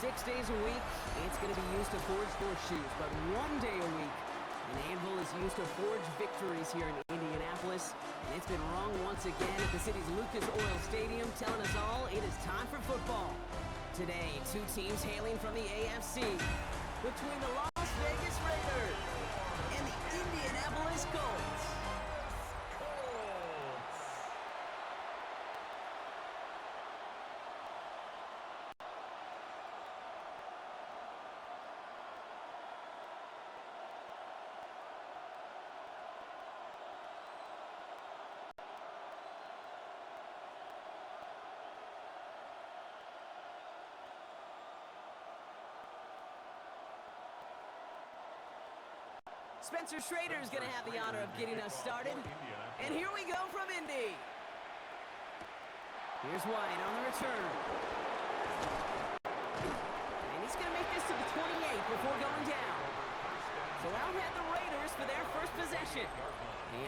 6 days a week, it's going to be used to forge horseshoes, but 1 day a week, an anvil is used to forge victories here in Indianapolis, and it's been wrong once again at the city's Lucas Oil Stadium, telling us all it is time for football. Today, two teams hailing from the AFC, between the Las Vegas Raiders and the Indianapolis Colts. Spencer Schrader is going to have the honor of getting us started. And here we go from Indy. Here's White on the return. And he's going to make this to the 28 before going down. So out head the Raiders for their first possession.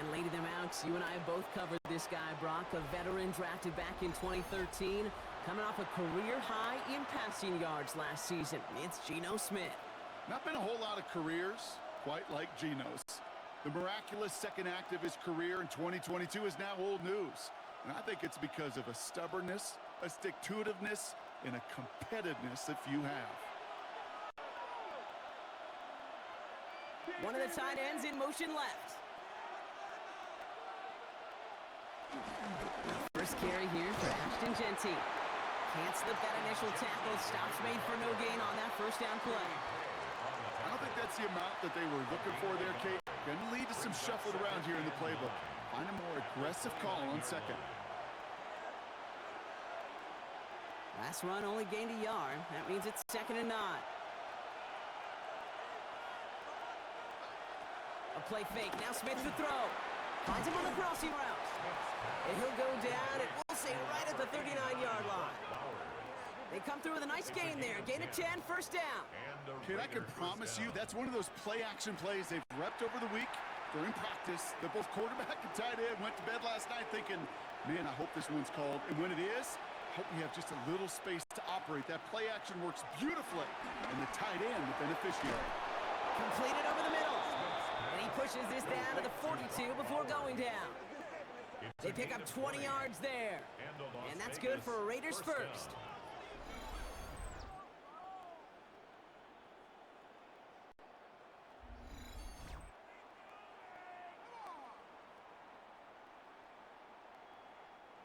And leading them out, you and I have both covered this guy, Brock, a veteran drafted back in 2013, coming off a career high in passing yards last season. It's Geno Smith. Not been a whole lot of careers quite like Geno's. The miraculous second act of his career in 2022 is now old news. And I think it's because of a stubbornness, a stick-to-itiveness, and a competitiveness that few have. One of the tight ends in motion left. First carry here for Ashton Jeanty. Can't slip that initial tackle. Stops made for no gain on that first down play. I don't think that's the amount that they were looking for there, Kate. Going to lead to some shuffled around here in the playbook. Find a more aggressive call on second. Last run only gained a yard. That means it's 2nd and 9. A play fake. Now Smith to throw. Finds him on the crossing route. And he'll go down, and we'll say right at the 39-yard line. They come through with a nice gain there. Gain of 10, first down. Kid, I can promise you that's one of those play-action plays they've repped over the week during practice. That both quarterback and tight end went to bed last night thinking, man, I hope this one's called. And when it is, I hope we have just a little space to operate. That play-action works beautifully, and the tight end, the beneficiary. Completed over the middle. And he pushes this down to the 42 before going down. They pick up 20 yards there. And that's good for a Raiders first.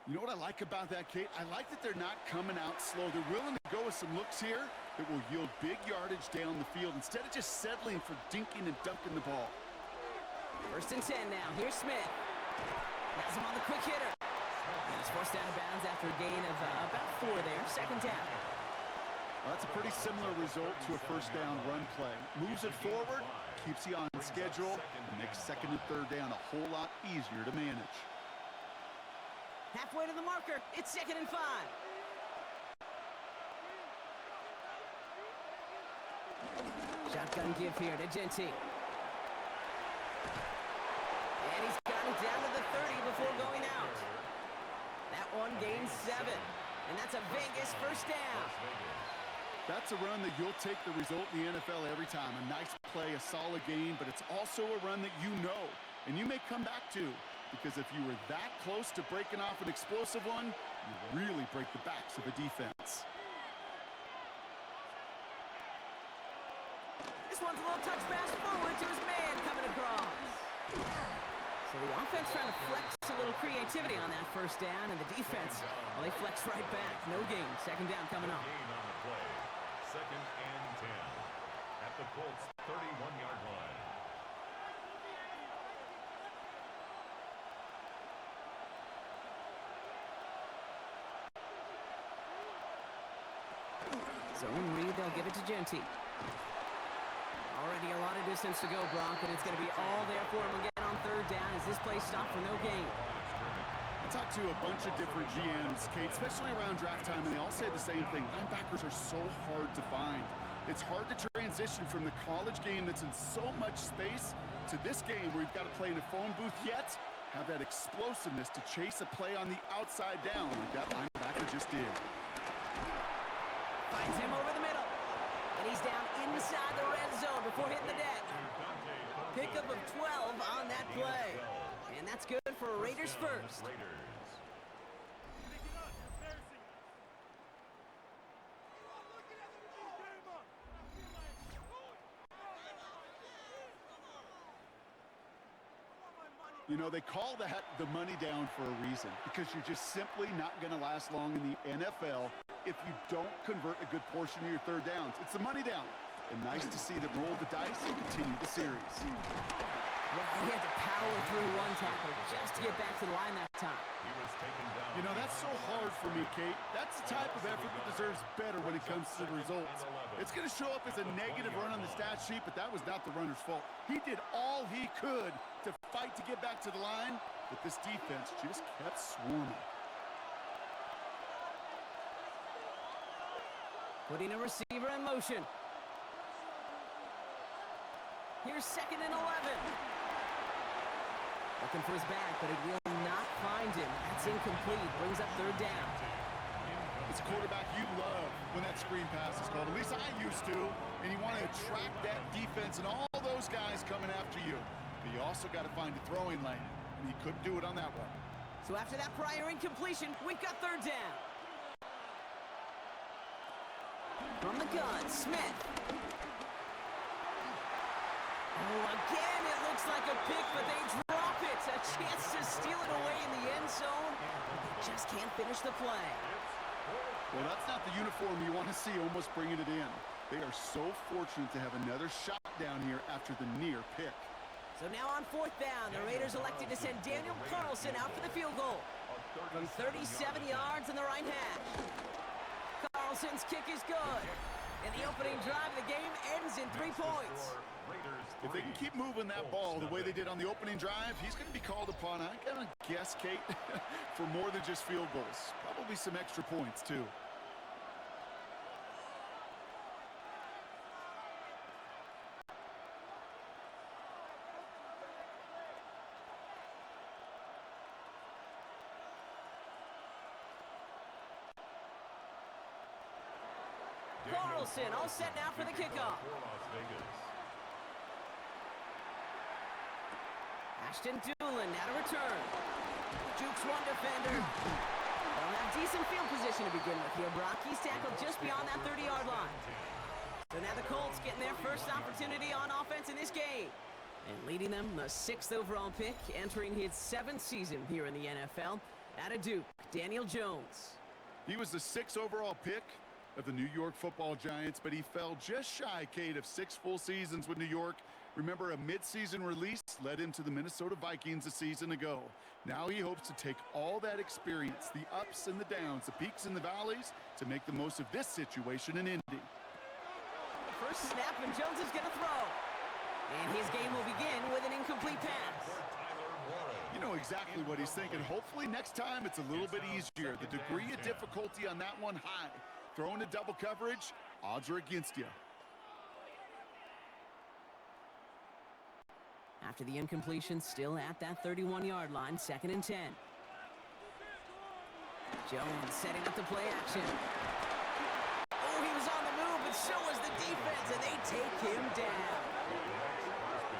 You know what I like about that, Kate? I like that they're not coming out slow. They're willing to go with some looks here that will yield big yardage down the field instead of just settling for dinking and dunking the ball. 1st and 10 now. Here's Smith. Has him on the quick hitter. He's forced out of bounds after a gain of about 4 there. 2nd down. Well, that's a pretty similar result to a first down run play. Moves it forward, keeps you on schedule, and makes 2nd and 3rd down a whole lot easier to manage. Halfway to the marker. It's 2nd and 5. Shotgun give here to Jeanty. And he's got it down to the 30 before going out. That one gains 7. And that's a Vegas first down. That's a run that you'll take the result in the NFL every time. A nice play, a solid gain, but it's also a run that you know and you may come back to. Because if you were that close to breaking off an explosive one, you really break the backs of a defense. This one's a little touch pass forward to his man coming across. So the offense trying to flex a little creativity on that first down, and the defense, well, they flex right back. No gain. 2nd down coming up. 2nd and 10 at the Colts' 31-yard line. Zone read, they'll give it to Jeanty. Already a lot of distance to go, Brock, and it's going to be all there for him again on 3rd down as this play stopped for no gain. I talked to a bunch of different GMs, Kate, especially around draft time, and they all say the same thing. Linebackers are so hard to find. It's hard to transition from the college game that's in so much space to this game where you've got to play in a phone booth, yet have that explosiveness to chase a play on the outside down like that linebacker just did. Finds him over the middle. inside the red zone before hitting the deck. Pickup of 12 on that play. And that's good for Raiders first. You know, they call that the money down for a reason, because you're just simply not going to last long in the NFL if you don't convert a good portion of your third downs. It's the money down. And nice to see them roll the dice and continue the series. Well, he had to power through one tackle just to get back to the line that time. He was taken down. You know, that's so hard for me, Kate. That's the type of effort that deserves better when it comes to the results. It's going to show up as a negative run on the stat sheet, but that was not the runner's fault. He did all he could to fight to get back to the line, but this defense just kept swarming. Putting a receiver in motion. Here's 2nd and 11. Looking for his back, but it will not find him. That's incomplete. Brings up 3rd down. It's a quarterback you love when that screen pass is called. At least I used to. And you want to attract that defense and all those guys coming after you. But you also got to find a throwing lane. And he couldn't do it on that one. So after that prior incompletion, we've got 3rd down. From the gun, Smith. Oh, again, it looks like a pick, but they drop it. A chance to steal it away in the end zone. They just can't finish the play. Well, that's not the uniform you want to see almost bringing it in. They are so fortunate to have another shot down here after the near pick. So now on 4th down, the Raiders elected to send Daniel Carlson out for the field goal. From 37 yards in the right hash. Carlson's kick is good. And the opening drive of the game ends in 3 points. If they can keep moving that ball the way they did on the opening drive, he's going to be called upon, I gotta guess, Kate, for more than just field goals. Probably some extra points, too. Carlson all set now for the kickoff. Ashton Doolin now to return. Jukes one defender. They'll have decent field position to begin with here, Brock. He's tackled just beyond that 30-yard line. So now the Colts getting their first opportunity on offense in this game. And leading them, the 6th overall pick, entering his 7th season here in the NFL. Out of Duke, Daniel Jones. He was the 6th overall pick of the New York Football Giants, but he fell just shy, Kate, of 6 full seasons with New York. Remember, a midseason release led him to the Minnesota Vikings a season ago. Now he hopes to take all that experience, the ups and the downs, the peaks and the valleys, to make the most of this situation in Indy. First snap, and Jones is going to throw. And his game will begin with an incomplete pass. You know exactly what he's thinking. Hopefully next time it's a little bit easier. The degree of difficulty on that one high. Throwing to double coverage, odds are against you. After the incompletion, still at that 31-yard line, 2nd and 10. Jones setting up the play action. Oh, he was on the move, but so was the defense, and they take him down.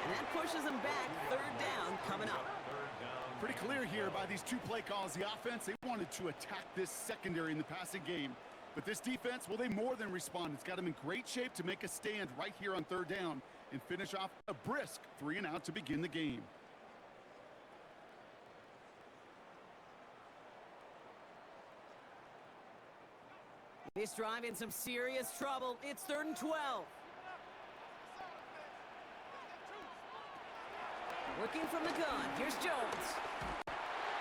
And that pushes them back. 3rd down coming up. Pretty clear here by these 2 play calls. The offense, they wanted to attack this secondary in the passing game. But this defense, well, they more than respond. It's got them in great shape to make a stand right here on 3rd down and finish off a brisk 3 and out to begin the game. This drive in some serious trouble. It's 3rd and 12. Working from the gun. Here's Jones.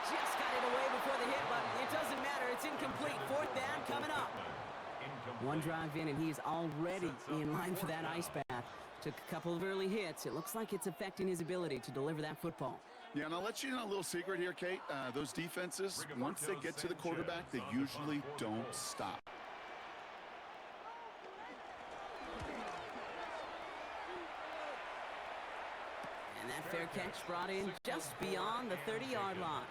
Just got it away before the hit, but it doesn't matter. It's incomplete. 4th down coming up. One drive in, and he's already in line for that ice bath. Took a couple of early hits. It looks like it's affecting his ability to deliver that football. Yeah, and I'll let you know a little secret here, Kate. Those defenses, once they get to the quarterback, they usually don't stop. And that fair catch brought in just beyond the 30-yard line.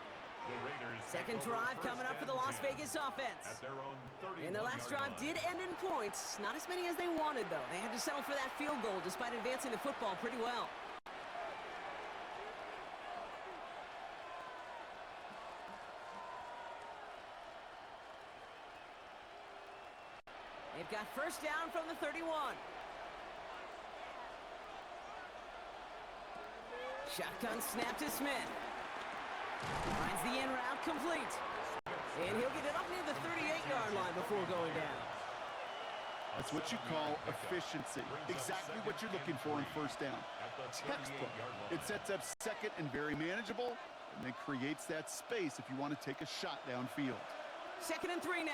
The Raiders Second take over drive first coming up for and the Las 10 Vegas offense. at their own 31-yard And their last drive line. did end in points. Not as many as they wanted, though. They had to settle for that field goal despite advancing the football pretty well. They've got first down from the 31. Shotgun snap to Smith. Finds the in route complete. And he'll get it up near the 38-yard line before going down. That's what you call efficiency. Exactly what you're looking for in first down. Textbook. It sets up second and very manageable, and then creates that space if you want to take a shot downfield. 2nd and 3 now.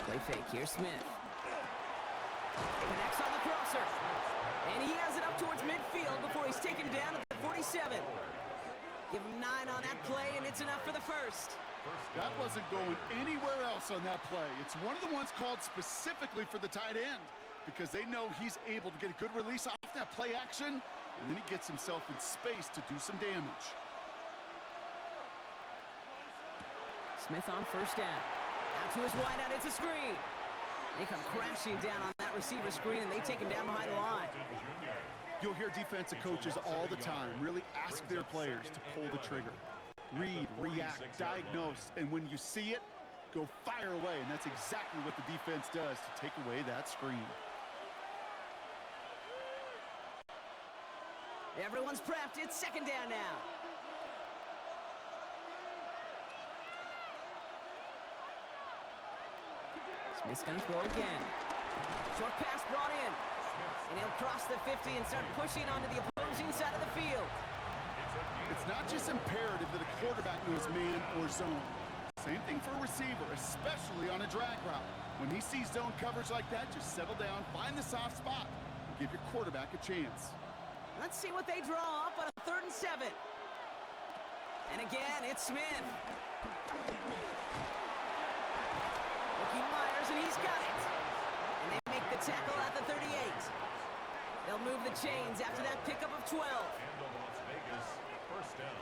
Play fake. Here's Smith. Connects on the crosser. And he has it up towards midfield before he's taken down at the 47. Give him 9 on that play, and it's enough for the first. That wasn't going anywhere else on that play. It's one of the ones called specifically for the tight end because they know he's able to get a good release off that play action, and then he gets himself in space to do some damage. Smith on first down. Out to his wideout, it's a screen. They come crashing down on that receiver screen, and they take him down behind the line. You'll hear defensive coaches all the time really ask their players to pull the trigger. Read, react, diagnose, and when you see it, go fire away, and that's exactly what the defense does to take away that screen. Everyone's prepped. It's 2nd down now. Smith's going to throw again. Short pass brought in. And he'll cross the 50 and start pushing onto the opposing side of the field. It's not just imperative that a quarterback knows man or zone. Same thing for a receiver, especially on a drag route. When he sees zone coverage like that, just settle down, find the soft spot, and give your quarterback a chance. Let's see what they draw up on a 3rd and 7. And again, it's Smith. Looking Myers, and he's got it. And they make the tackle at the 38. They'll move the chains after that pickup of 12. And the Las Vegas first down.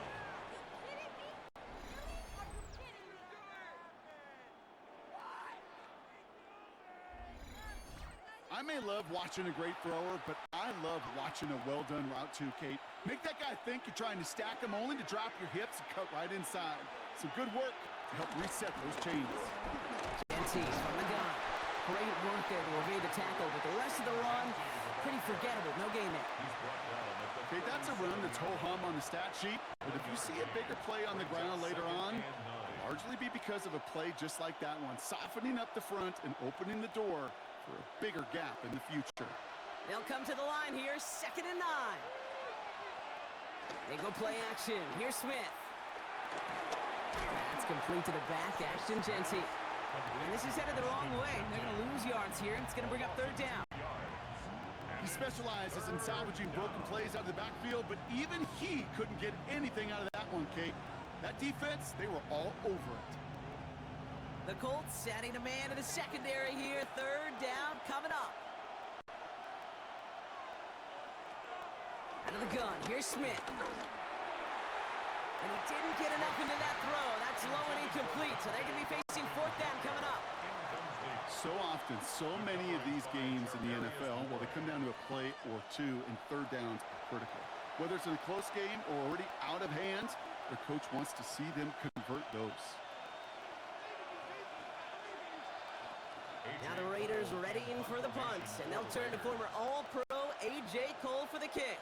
I may love watching a great thrower, but I love watching a well-done route too, Kate. Make that guy think you're trying to stack him only to drop your hips and cut right inside. Some good work to help reset those chains. Gentis from the gun. Great work there to evade the tackle, but the rest of the run, pretty forgettable. No gain there. Okay, that's a run that's ho-hum on the stat sheet, but if you see a bigger play on the ground later on, it'll largely be because of a play just like that one, softening up the front and opening the door for a bigger gap in the future. They'll come to the line here, 2nd and 9. They go play action. Here's Smith. That's complete to the back, Ashton Genty. And this is headed the wrong way. They're going to lose yards here, and it's going to bring up 3rd down. He specializes in salvaging broken plays out of the backfield, but even he couldn't get anything out of that one, Kate. That defense, they were all over it. The Colts adding a man to the secondary here. 3rd down coming up. Out of the gun, here's Smith. And he didn't get enough into that throw. That's low and incomplete, so they're going to be facing 4th down coming up. So often, so many of these games in the NFL, well, they come down to a play or two, and 3rd downs are critical. Whether it's in a close game or already out of hand, their coach wants to see them convert those. Now the Raiders readying for the punt, and they'll turn to former All-Pro A.J. Cole for the kick.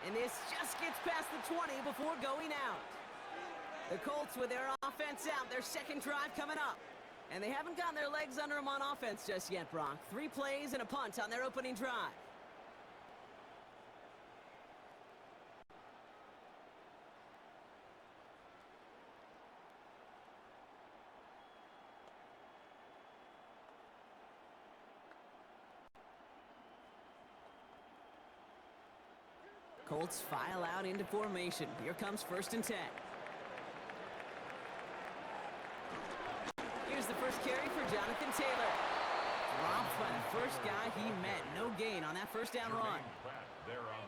And this just gets past the 20 before going out. The Colts with their offense out, their 2nd drive coming up. And they haven't gotten their legs under them on offense just yet, Brock. 3 plays and a punt on their opening drive. Colts file out into formation. Here comes 1st and 10. Here's the first carry for Jonathan Taylor. Dropped by the first guy he met. No gain on that first down run.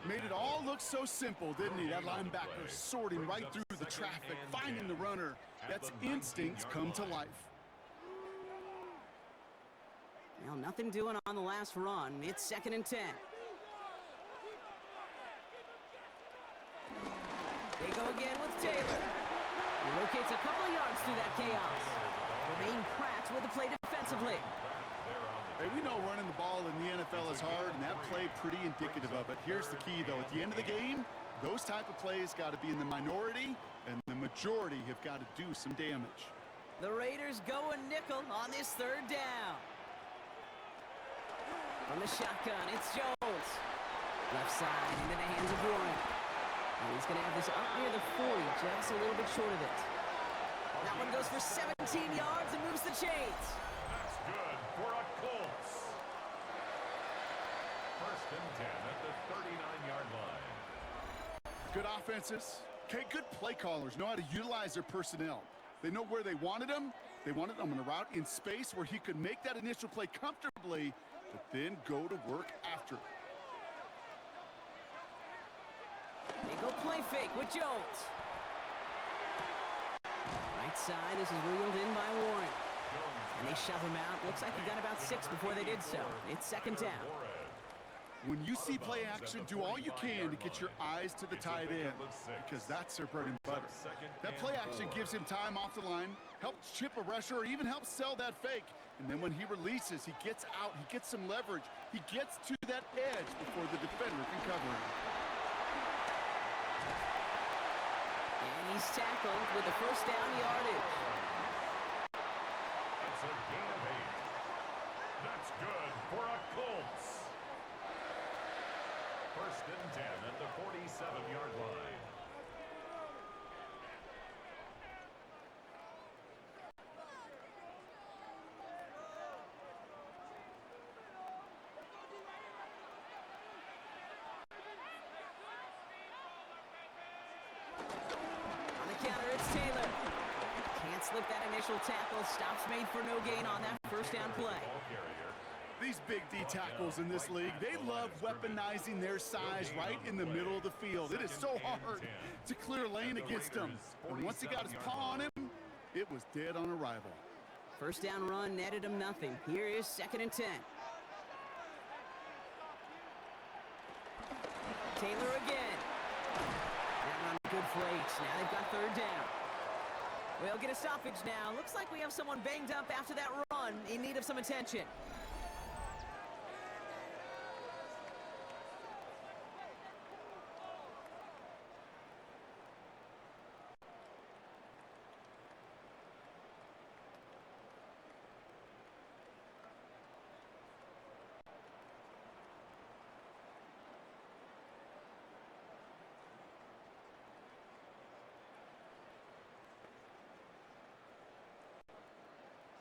Made it all look so simple, didn't he? That linebacker sorting right through the traffic, finding the runner. That's instincts come to life. Well, nothing doing on the last run. It's 2nd and 10. They go again with Taylor. He locates a couple of yards through that chaos. Remain cracked with the play defensively. Hey, we know running the ball in the NFL is hard, and that play pretty indicative of it. Here's the key, though. At the end of the game, those type of plays got to be in the minority, and the majority have got to do some damage. The Raiders go a nickel on this 3rd down. From the shotgun, it's Jones. Left side into the hands of Warren. And he's going to have this up near the 40, just a little bit short of it. That one goes for 17 yards and moves the chains. That's good for a Colts. 1st and 10 at the 39-yard line. Good offenses. Okay, good play callers know how to utilize their personnel. They know where they wanted them. They wanted them on a route in space where he could make that initial play comfortably, but then go to work after it. They go play fake with Jones. Right side, this is reeled in by Warren. And they shove him out. Looks like he got about 6 before they did so. It's 2nd down. When you see play action, do all you can to get your eyes to the tight end, because that's their bread and butter. That play action gives him time off the line, helps chip a rusher, or even helps sell that fake. And then when he releases, he gets out, he gets some leverage. He gets to that edge before the defender can cover him. And he's tackled with the first down yardage. It's a gain of 8. That's good for a Colts. 1st and 10 at the 47-yard line. On the counter, it's Taylor. Can't slip that initial tackle. Stops made for no gain on that first down play. These big D tackles in this league, they love weaponizing their size right in the middle of the field. It is so hard to clear lane against him. And once he got his paw on him, it was dead on arrival. First down run netted him nothing. Here is 2nd and 10. Taylor again. That run good for 8. Now they've got 3rd down. We'll get a stoppage now. Looks like we have someone banged up after that run in need of some attention.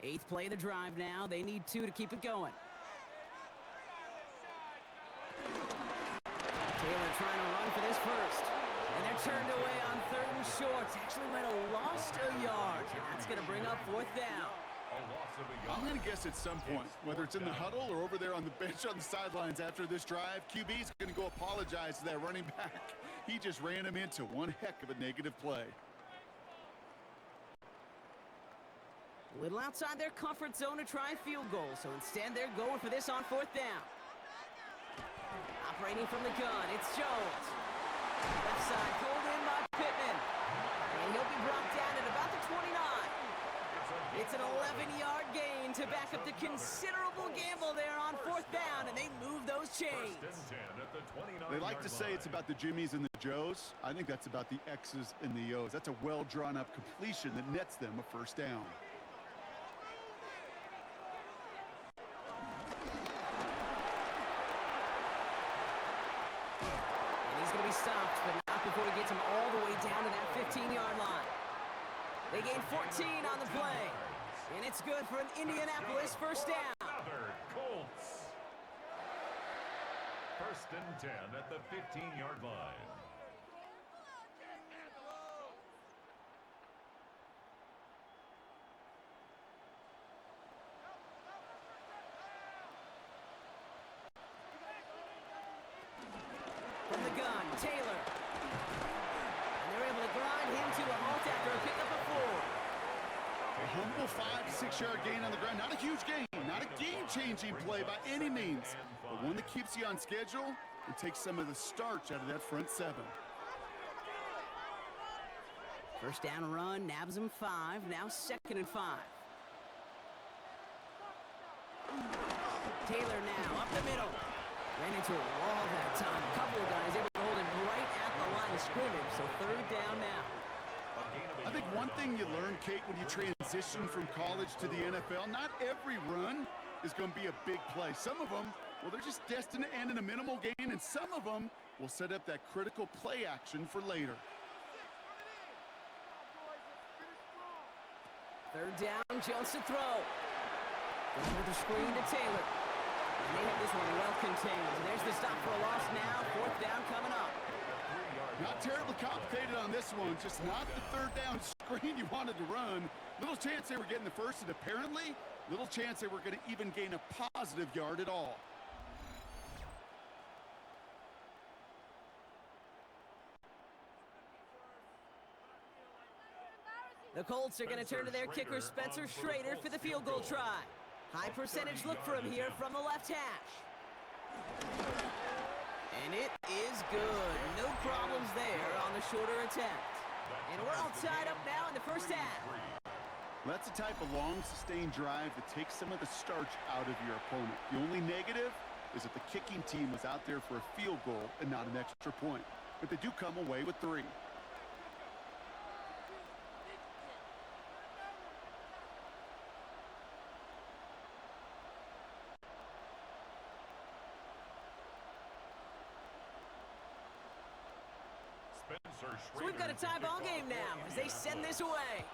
Eighth play of the drive now. They need 2 to keep it going. Taylor trying to run for this first. And they're turned away on 3rd and short. Actually might have lost a yard. And that's going to bring up 4th down. I'm going to guess at some point, whether it's in the huddle or over there on the bench on the sidelines after this drive, QB's going to go apologize to that running back. He just ran him into one heck of a negative play. A little outside their comfort zone to try a field goal, so instead they're going for this on 4th down. Operating from the gun, it's Jones. Left side, pulled in by Pittman. And he'll be brought down at about the 29. It's an 11-yard gain to back up the considerable gamble there on 4th down, and they move those chains. They like to say it's about the Jimmies and the Joes. I think that's about the X's and the O's. That's a well-drawn-up completion that nets them a first down. Stopped, but not before he gets him all the way down to that 15-yard line. They gain 14 on the play, and it's good for an Indianapolis first down. Another Colts. 1st and 10 at the 15-yard line. from the gun, Taylor. And they're able to grind him to a halt after a pickup of 4. A humble 5 to 6 yard gain on the ground. Not a huge gain, not a game-changing play by any means, but one that keeps you on schedule and takes some of the starch out of that front 7. First down run, nabs him 5, now 2nd and 5. Taylor now, up the middle. Ran into a wall that time. A couple of guys able to hold him right at the line of scrimmage, so 3rd down now. I think one thing you learn, Kate, when you transition from college to the NFL, not every run is going to be a big play. Some of them, well, they're just destined to end in a minimal gain, and some of them will set up that critical play action for later. 3rd down, Jones to throw. Going with the screen to Taylor. And they have this one well contained. And there's the stop for a loss now. 4th down coming up. Not terribly complicated on this one, just not the 3rd down screen you wanted to run. Little chance they were getting the first, and apparently, little chance they were going to even gain a positive yard at all. The Colts are going to turn to their kicker, Spencer Schrader, for the field goal try. High percentage look for him here from the left hash. And it is good. No problems there on the shorter attempt. And we're all tied up now in the first half. That's the type of long, sustained drive that takes some of the starch out of your opponent. The only negative is that the kicking team was out there for a field goal and not an extra point. But they do come away with 3. So we've got a tie ball game now as they send this away.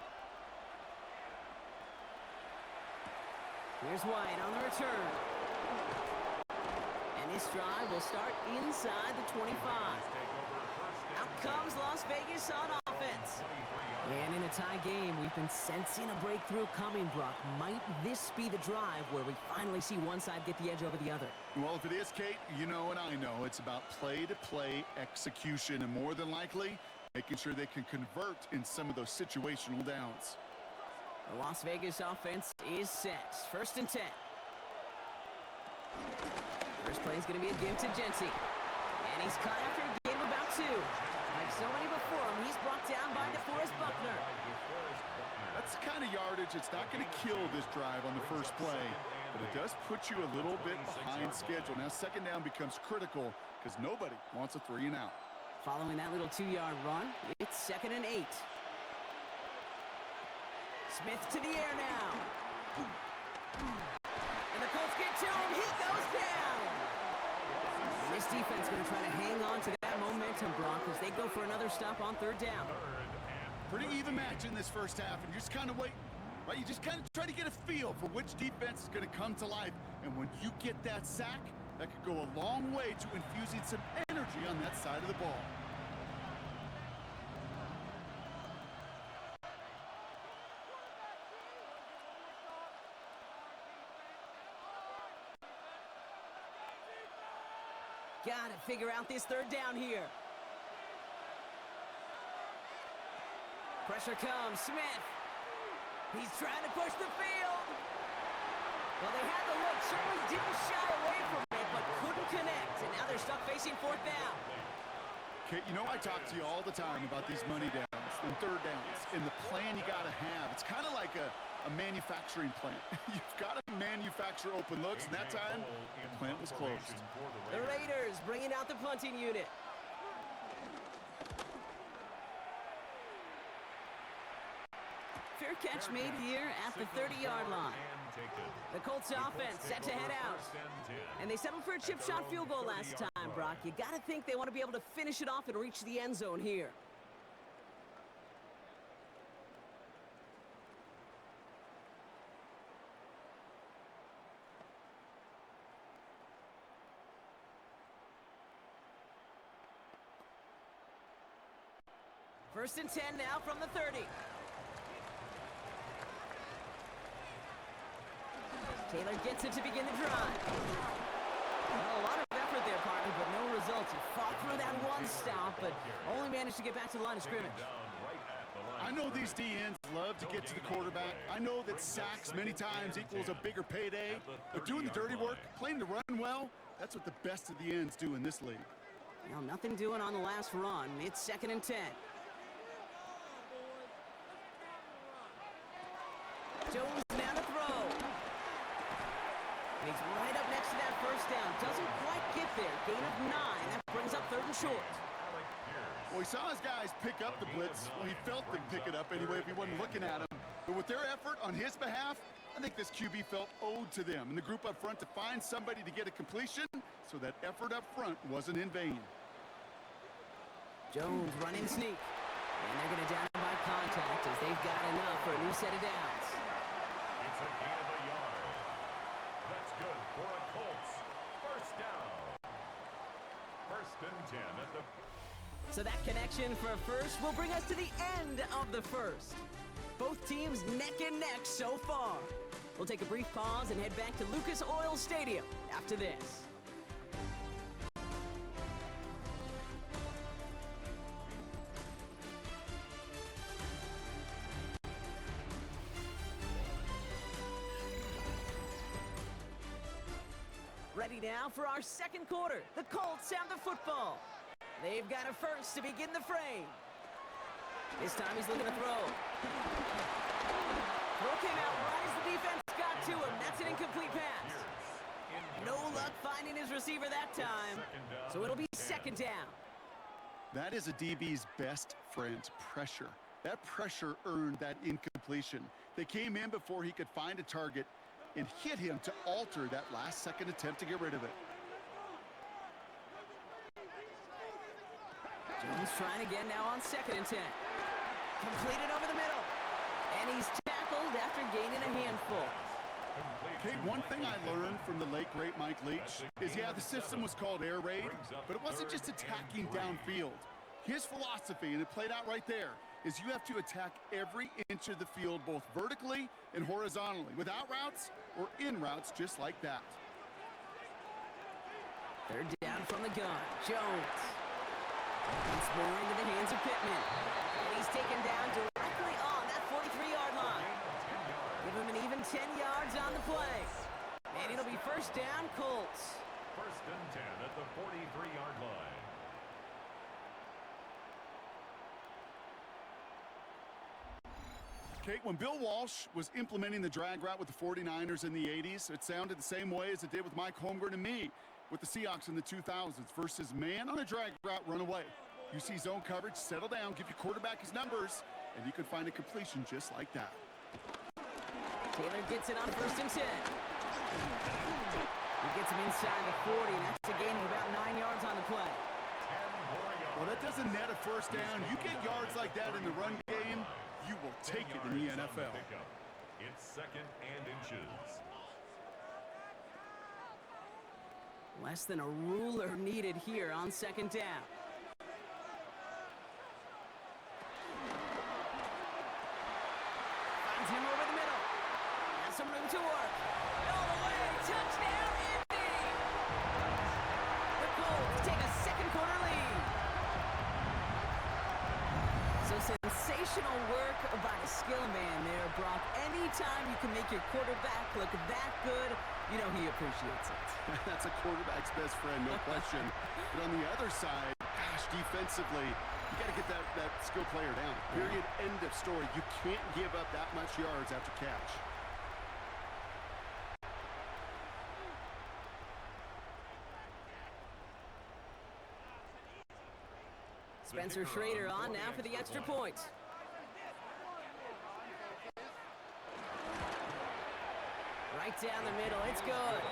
Here's White on the return. And this drive will start inside the 25. Out comes Las Vegas on offense. And in a tie game, we've been sensing a breakthrough coming, Brock. Might this be the drive where we finally see one side get the edge over the other? Well, if it is, Kate, you know and I know it's about play-to-play execution, and more than likely, making sure they can convert in some of those situational downs. The Las Vegas offense is set. 1st and 10. First play is going to be a give to Jency. And he's caught after a gain of about 2. Like so many before him, he's brought down by DeForest Buckner. That's the kind of yardage it's not going to kill this drive on the first play, but it does put you a little bit behind schedule. Now 2nd down becomes critical because nobody wants a 3 and out. Following that little 2-yard run, it's 2nd and 8. Smith to the air now. And the Colts get to him. He goes down. And this defense going to try to hang on to that momentum, Brock, as they go for another stop on 3rd down. Pretty even match in this first half, and you're just kind of waiting. Right? You just kind of try to get a feel for which defense is going to come to life. And when you get that sack, that could go a long way to infusing some energy on that side of the ball. Got to figure out this 3rd down here. Pressure comes. Smith. He's trying to push the field. Well, they had the look. Certainly didn't shy away from it, but couldn't connect. And now they're stuck facing 4th down. Kate, you know I talk to you all the time about these money downs and 3rd downs and the plan you got to have. It's kind of like a manufacturing plant. You've got to manufacture open looks, and that time, the plant was closed. The Raiders bringing out the punting unit. Fair catch made here at the 30-yard line. The Colts offense set to head out. And they settled for a chip shot field goal last time, Brock. You got to think they want to be able to finish it off and reach the end zone here. First and 10 now from the 30. Taylor gets it to begin the drive. Well, a lot of effort there, partner, but no result. Colts. He fought through that one stop, but only managed to get back to the line of scrimmage. I know these DNs love to get to the quarterback. I know that sacks many times equals a bigger payday, but doing the dirty work, playing the run well, that's what the best of the ends do in this league. Well, nothing doing on the last run. It's 2nd and 10. Jones now to throw. And he's right up next to that first down. Doesn't quite get there. Gain of 9. That brings up 3rd and short. Well, he saw his guys pick up the blitz. Well, he felt them pick it up anyway if he wasn't looking at him. But with their effort on his behalf, I think this QB felt owed to them and the group up front to find somebody to get a completion, so that effort up front wasn't in vain. Jones running sneak. And they're going to down him by contact as they've got enough for a new set of downs. It's a gain of a yard. That's good for a Colts. First down. 1st and 10 at the... So that connection for first will bring us to the end of the first. Both teams neck and neck so far. We'll take a brief pause and head back to Lucas Oil Stadium after this. Ready now for our 2nd quarter. The Colts have the football. They've got a first to begin the frame. This time he's looking to throw. Throw came out right as the defense got to him. That's an incomplete pass. No luck finding his receiver that time. So it'll be 2nd down. That is a DB's best friend, pressure. That pressure earned that incompletion. They came in before he could find a target and hit him to alter that last-second attempt to get rid of it. Jones trying again now on 2nd and 10. Completed over the middle. And he's tackled after gaining a handful. Okay, one thing I learned from the late, great Mike Leach is, yeah, the system was called air raid, but it wasn't just attacking downfield. His philosophy, and it played out right there, is you have to attack every inch of the field, both vertically and horizontally, without routes or in routes just like that. 3rd down from the gun. Jones. It's more into the hands of Pittman. And he's taken down directly on that 43-yard line. Give him an even 10 yards on the play. And it'll be 1st down, Colts. 1st and 10 at the 43-yard line. Okay, when Bill Walsh was implementing the drag route with the 49ers in the 80s, it sounded the same way as it did with Mike Holmgren and me with the Seahawks in the 2000s versus man on a drag route, run away. You see zone coverage, settle down, give your quarterback his numbers, and you can find a completion just like that. Taylor gets it on 1st and 10. He gets him inside the 40, and that's a gain of about 9 yards on the play. Well, that doesn't net a first down. You get yards like that in the run game, you will take it in the NFL. It's 2nd and inches. Less than a ruler needed here on 2nd down. Finds him over the middle. Has some room to work. All the way. Touchdown, Indy! The Colts take a 2nd quarter lead. So sensational work by the skill man there, Brock. Anytime you can make your quarterback look that good, you know he appreciates it. That's a quarterback's best friend, no question. But on the other side, gosh, defensively, you got to get that skill player down. Period, end of story. You can't give up that much yards after catch. Spencer Schrader on now for the extra point. Right down the middle, it's good.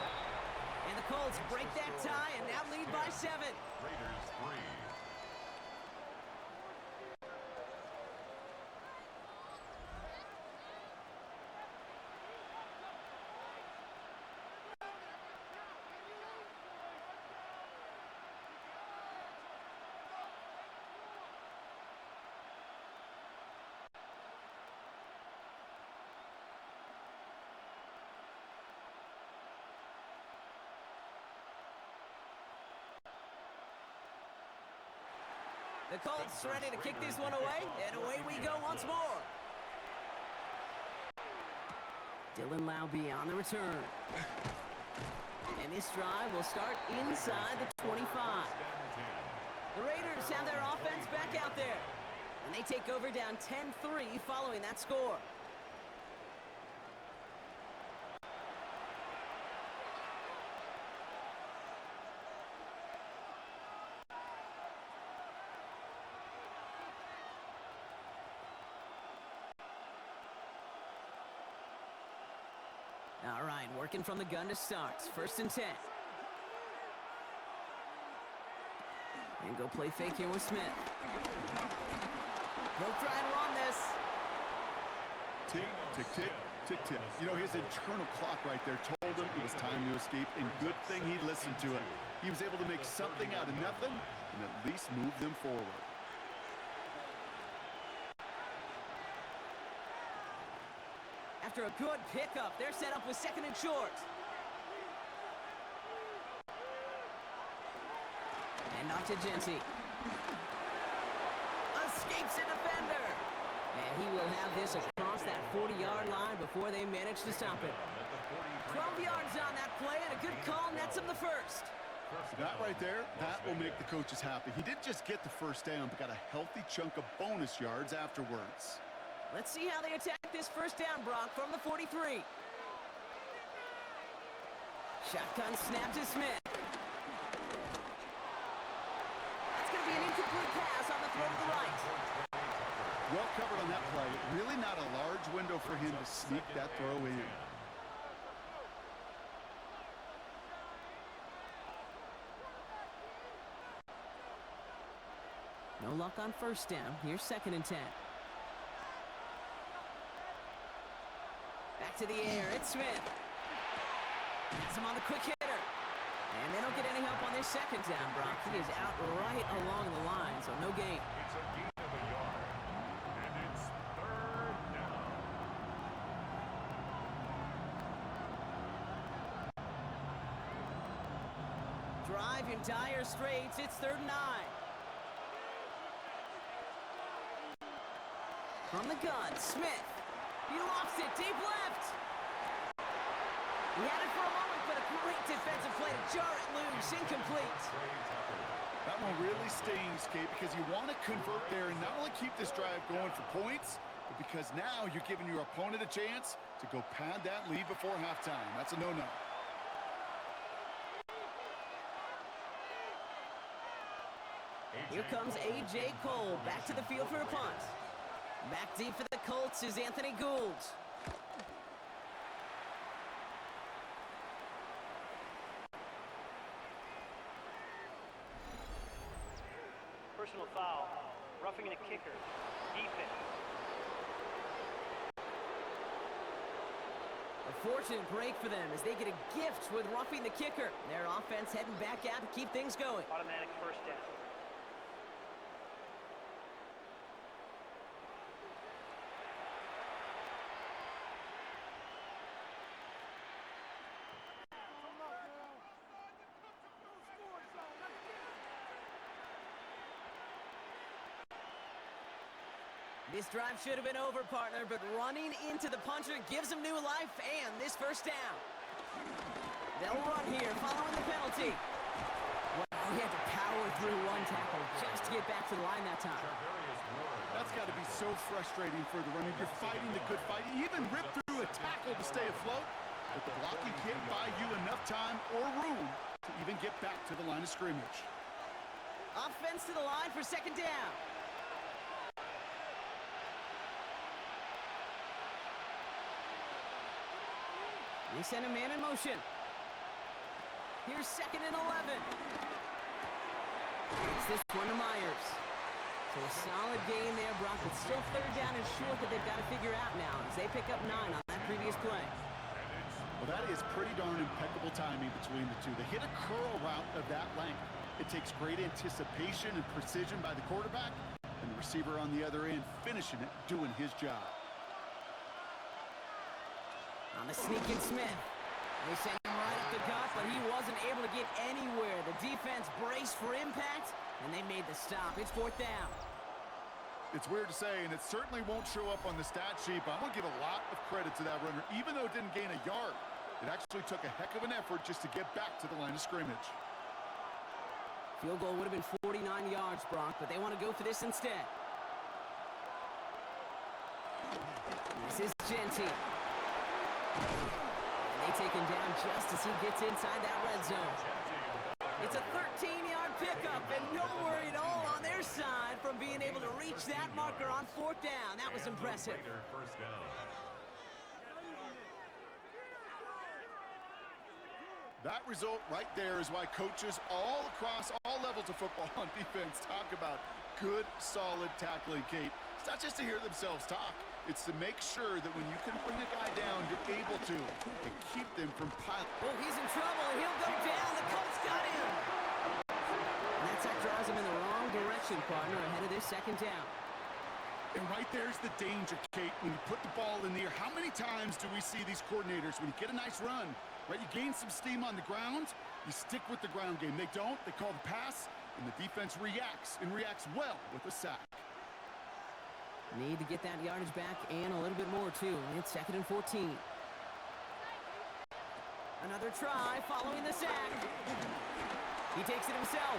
And the Colts break that tie and now lead by 7. Raiders 3. The Colts ready to kick this one away, and away we go once more. Dylan Laube on the return. And this drive will start inside the 25. The Raiders have their offense back out there. And they take over down 10-3 following that score. All right, working from the gun to start. 1st and 10. And go play fake here with Smith. They'll try and run this. Tick, tick, tick, tick, tick. You know, his internal clock right there told him it was time to escape, and good thing he listened to it. He was able to make something out of nothing and at least move them forward. After a good pickup, they're set up with 2nd and short. And off to Genty. Escapes a defender. And he will have this across that 40-yard line before they manage to stop it. 12 yards on that play, and a good call nets him the first. That right there, that will make the coaches happy. He didn't just get the first down, but got a healthy chunk of bonus yards afterwards. Let's see how they attack this first down, Brock, from the 43. Shotgun snap to Smith. That's going to be an incomplete pass on the throw to the right. Well covered on that play. Really not a large window for him to sneak that throw in. No luck on 1st down. Here's 2nd and 10. Back to the air. It's Smith. Gets him on the quick hitter. And they don't get any help on their 2nd down, Brock. He is out right along the line, so no gain. It's a gain of a yard. And it's 3rd down. Drive in dire straits. It's 3rd and 9. From the gun, Smith. He lofts it deep left. He had it for a moment, but a great defensive play to jar it loose. Incomplete. That one really stings, Kate, because you want to convert there and not only keep this drive going for points, but because now you're giving your opponent a chance to go pad that lead before halftime. That's a no-no. Here comes A.J. Cole back to the field for a punt. Back deep for the Colts is Anthony Gould. Personal foul, roughing the kicker, defense. A fortunate break for them as they get a gift with roughing the kicker. Their offense heading back out to keep things going. Automatic 1st down. This drive should have been over, partner, but running into the puncher gives them new life and this 1st down. They'll run here following the penalty. Well, he had to power through one tackle just to get back to the line that time. That's got to be so frustrating for the runner. You're fighting the good fight. You even rip through a tackle to stay afloat, but the blocking can't buy you enough time or room to even get back to the line of scrimmage. Offense to the line for 2nd down. They send a man in motion. Here's 2nd and 11. It's this one to Myers. So a solid gain there, Brock, but still 3rd down and short that they've got to figure out now as they pick up 9 on that previous play. Well, that is pretty darn impeccable timing between the two. They hit a curl route of that length. It takes great anticipation and precision by the quarterback, and the receiver on the other end finishing it, doing his job. On the sneak in Smith. They send him right up the the gut, but he wasn't able to get anywhere. The defense braced for impact, and they made the stop. It's fourth down. It's weird to say, and it certainly won't show up on the stat sheet, but I'm going to give a lot of credit to that runner. Even though it didn't gain a yard, it actually took a heck of an effort just to get back to the line of scrimmage. Field goal would have been 49 yards, Brock, but they want to go for this instead. This is Genty. And they take him down just as he gets inside that red zone. It's a 13-yard pickup, and no worry at all on their side from being able to reach that marker on fourth down. That was impressive. First down. That result right there is why coaches all across all levels of football on defense talk about good, solid tackling, Kate. It's not just to hear themselves talk. It's to make sure that when you can bring a guy down, you're able to and keep them from piling. Oh, he's in trouble, and he'll go down. The Colts got him. And that sack draws him in the wrong direction, partner, ahead of this second down. And right there's the danger, Kate, when you put the ball in the air. How many times do we see these coordinators, when you get a nice run, right, you gain some steam on the ground, you stick with the ground game. They don't, they call the pass, and the defense reacts, and reacts well with a sack. Need to get that yardage back and a little bit more, too. It's 2nd and 14. Another try following the sack. He takes it himself.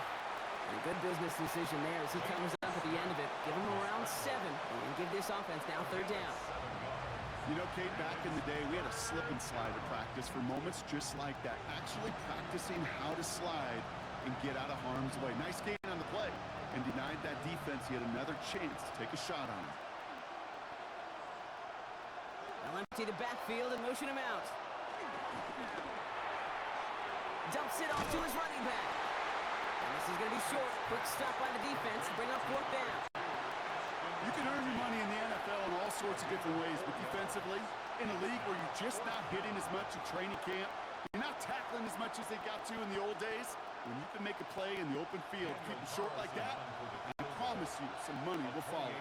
And a good business decision there as he comes up at the end of it. Give him around 7 and give this offense now third down. You know, Kate, back in the day, we had a slip and slide at practice for moments just like that. Actually practicing how to slide and get out of harm's way. Nice gain on the play. And denied that defense yet another chance to take a shot on him. They'll empty the backfield and motion him out. Dumps it off to his running back. And this is going to be short. Quick stop by the defense to bring up fourth down. You can earn your money in the NFL in all sorts of different ways, but defensively, in a league where you're just not hitting as much at training camp, you're not tackling as much as they got to in the old days, when you can make a play in the open field, keep it short like that, I promise you some money will follow.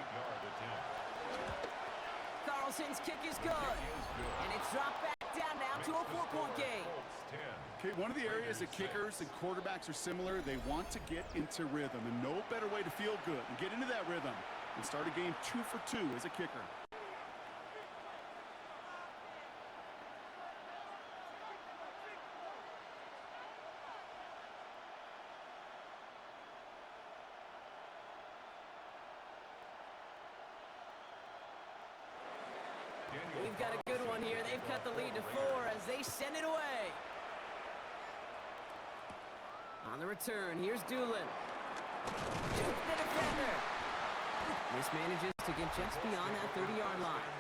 Carlson's kick is good. And it's dropped back down now to a 4-point game. Okay, one of the areas that kickers and quarterbacks are similar, they want to get into rhythm, and no better way to feel good and get into that rhythm than start a game 2 for 2 as a kicker. We've got a good one here. They've cut the lead to 4 as they send it away. On the return, here's Doolin. Duke the defender. Mismanages to get just beyond that 30-yard line.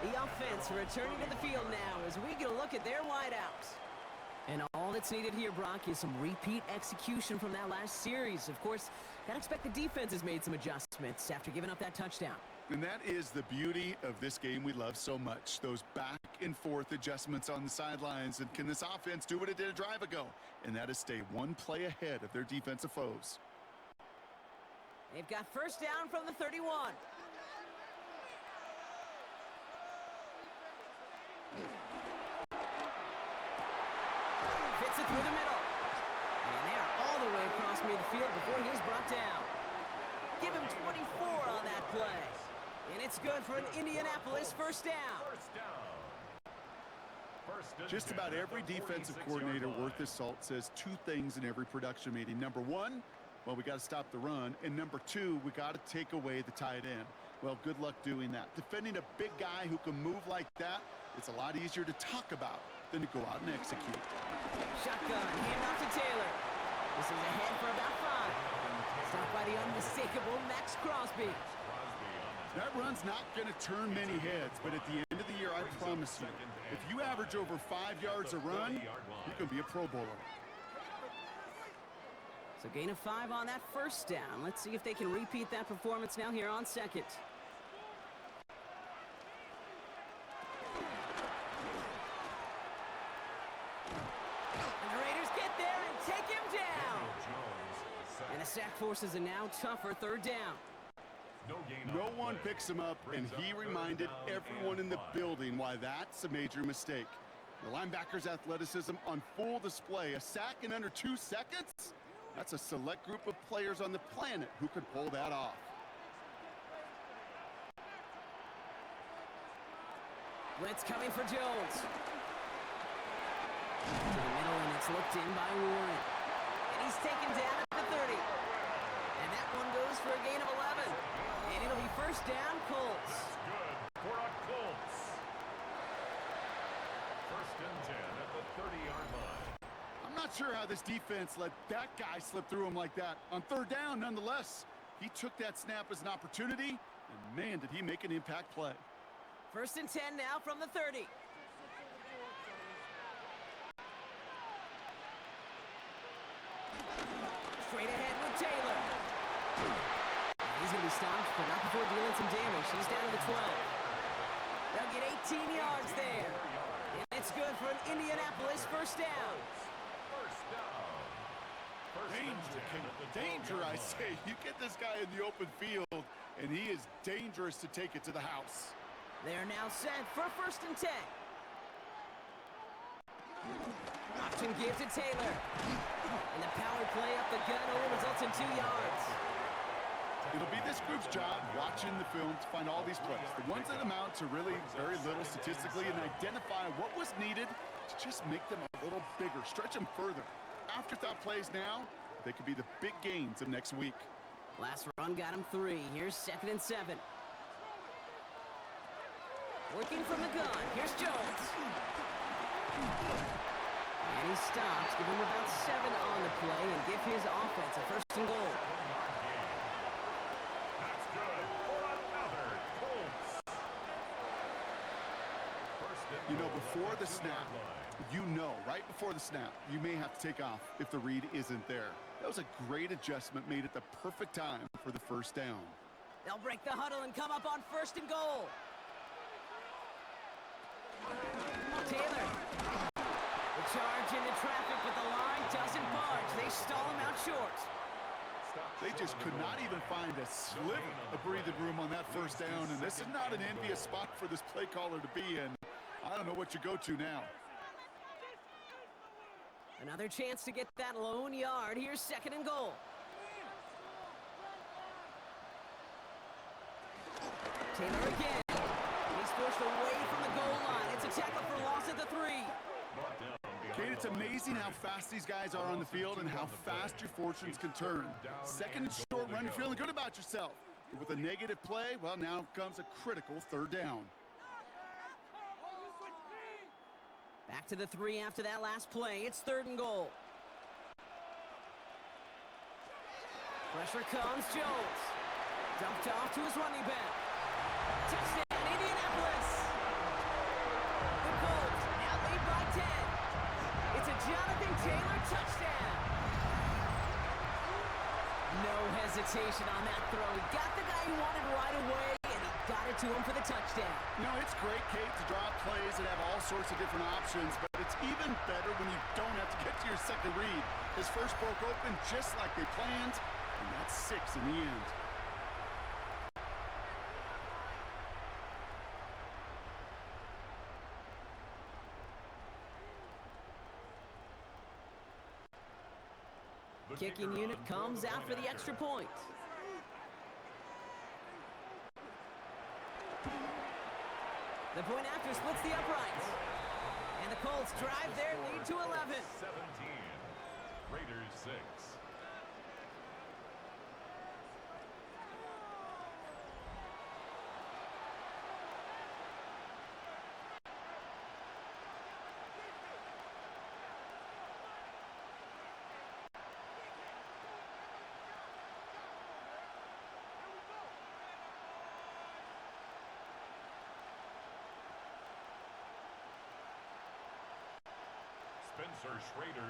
The offense returning to the field now as we get a look at their wideouts. And all that's needed here, Brock, is some repeat execution from that last series. Of course, gotta expect the defense has made some adjustments after giving up that touchdown. And that is the beauty of this game we love so much. Those back and forth adjustments on the sidelines. And can this offense do what it did a drive ago? And that is stay one play ahead of their defensive foes. They've got first down from the 31. Fits it through the middle. And they are all the way across midfield before he's brought down. Give him 24 on that play. And it's good for an Indianapolis first down. Just about every defensive coordinator worth his salt says 2 things in every production meeting. Number 1, well, we got to stop the run. And number 2, we got to take away the tight end. Well, good luck doing that. Defending a big guy who can move like that, it's a lot easier to talk about than to go out and execute. Shotgun, hand off to Taylor. This is ahead for about 5. Stopped by the unmistakable Max Crosby. That run's not going to turn many heads, but at the end of the year, I promise you, if you average over 5 yards a run, you can be a Pro Bowler. So gain of 5 on that first down. Let's see if they can repeat that performance now here on second. And the Raiders get there and take him down. And the sack forces a now tougher third down. No one picks him up, and he reminded everyone in the building why that's a major mistake. The linebacker's athleticism on full display. A sack in under 2 seconds? That's a select group of players on the planet who could pull that off. Blitz coming for Jones. To the middle, and it's looked in by Warren. And he's taken down at the 30. And that one goes for a gain of 11. And it'll be first down, Colts. Good for a Colts. First and 10 at the 30-yard line. I'm not sure how this defense let that guy slip through him like that. On third down, nonetheless, he took that snap as an opportunity, and man, did he make an impact play. First and 10 now from the 30. Straight ahead with Taylor. He's going to be stopped, but not before dealing some damage. He's down to the 12. They'll get 18 yards there. And it's good for an Indianapolis first down. First down. Danger, I say. You get this guy in the open field, and he is dangerous to take it to the house. They're now set for first and 10. Option give to Taylor. And the power play up the gut only results in 2 yards. It'll be this group's job watching the film to find all these plays, the ones that amount to really very little statistically, and identify what was needed to just make them a little bigger, stretch them further. Afterthought plays now, they could be the big gains of next week. Last run got him 3. Here's second and 7. Working from the gun. Here's Jones. And he stops. Give him about 7 on the play and give his offense a first and goal. That's good for another Colts. You know, before the snap, right before the snap, you may have to take off if the read isn't there. That was a great adjustment made at the perfect time for the first down. They'll break the huddle and come up on first and goal. Taylor. The charge into traffic, but the line doesn't budge. They stall him out short. They just could not even find a sliver of breathing room on that first down, and this is not an envious spot for this play caller to be in. I don't know what you go to now. Another chance to get that lone yard. Here's second and goal. Taylor again. He's pushed away from the goal line. It's a tackle for loss at the 3. Kate, it's amazing how fast these guys are on the field and how fast your fortunes can turn. Second and short run, you're feeling good about yourself. But with a negative play, well, now comes a critical third down. Back to the 3 after that last play. It's third and goal. Pressure comes, Jones. Dumped off to his running back. Touchdown, Indianapolis. The Colts now lead by 10. It's a Jonathan Taylor touchdown. No hesitation on that throw. He got the guy he wanted right away, and he got it to him for the touchdown. You know, it's great, Kate, to draw plays that have all sorts of different options, but it's even better when you don't have to get to your second read. His first broke open just like they planned, and that's 6 in the end. Kicking unit comes out for the extra point. The point after splits the uprights. And the Colts drive their lead to 11. 17. Raiders 6.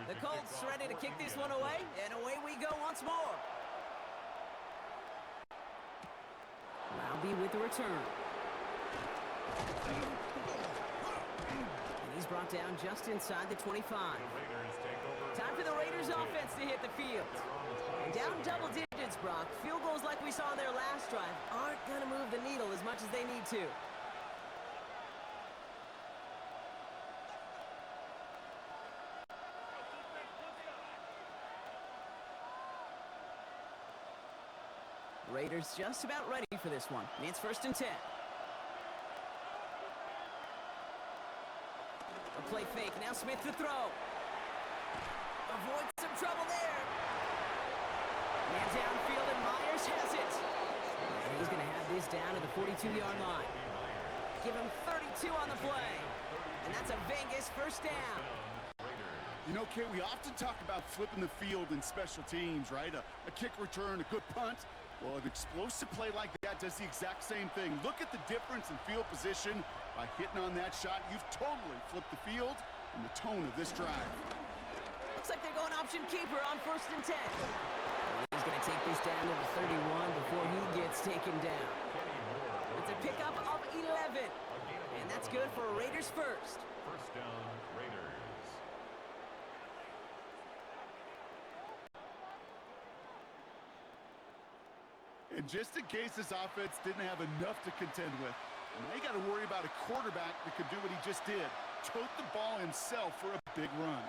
The Colts ready to kick this one away, and away we go once more. Roundy with the return. And he's brought down just inside the 25. Time for the Raiders offense to hit the field. And down double digits, Brock. Field goals like we saw on their last drive aren't going to move the needle as much as they need to. Raiders just about ready for this one. And it's 1st and 10. A play fake. Now Smith to throw. Avoids some trouble there. And downfield, and Myers has it. And he's going to have this down to the 42-yard line. Give him 32 on the play. And that's a Vegas 1st down. You know, Kate, we often talk about flipping the field in special teams, right? A kick return, a good punt. Well, an explosive play like that does the exact same thing. Look at the difference in field position. By hitting on that shot, you've totally flipped the field and the tone of this drive. Looks like they're going option keeper on 1st and 10. He's going to take this down to the 31 before he gets taken down. It's a pickup of 11. And that's good for Raiders 1st. 1st down, Raiders. And just in case this offense didn't have enough to contend with, now you got to worry about a quarterback that could do what he just did. Tote the ball himself for a big run.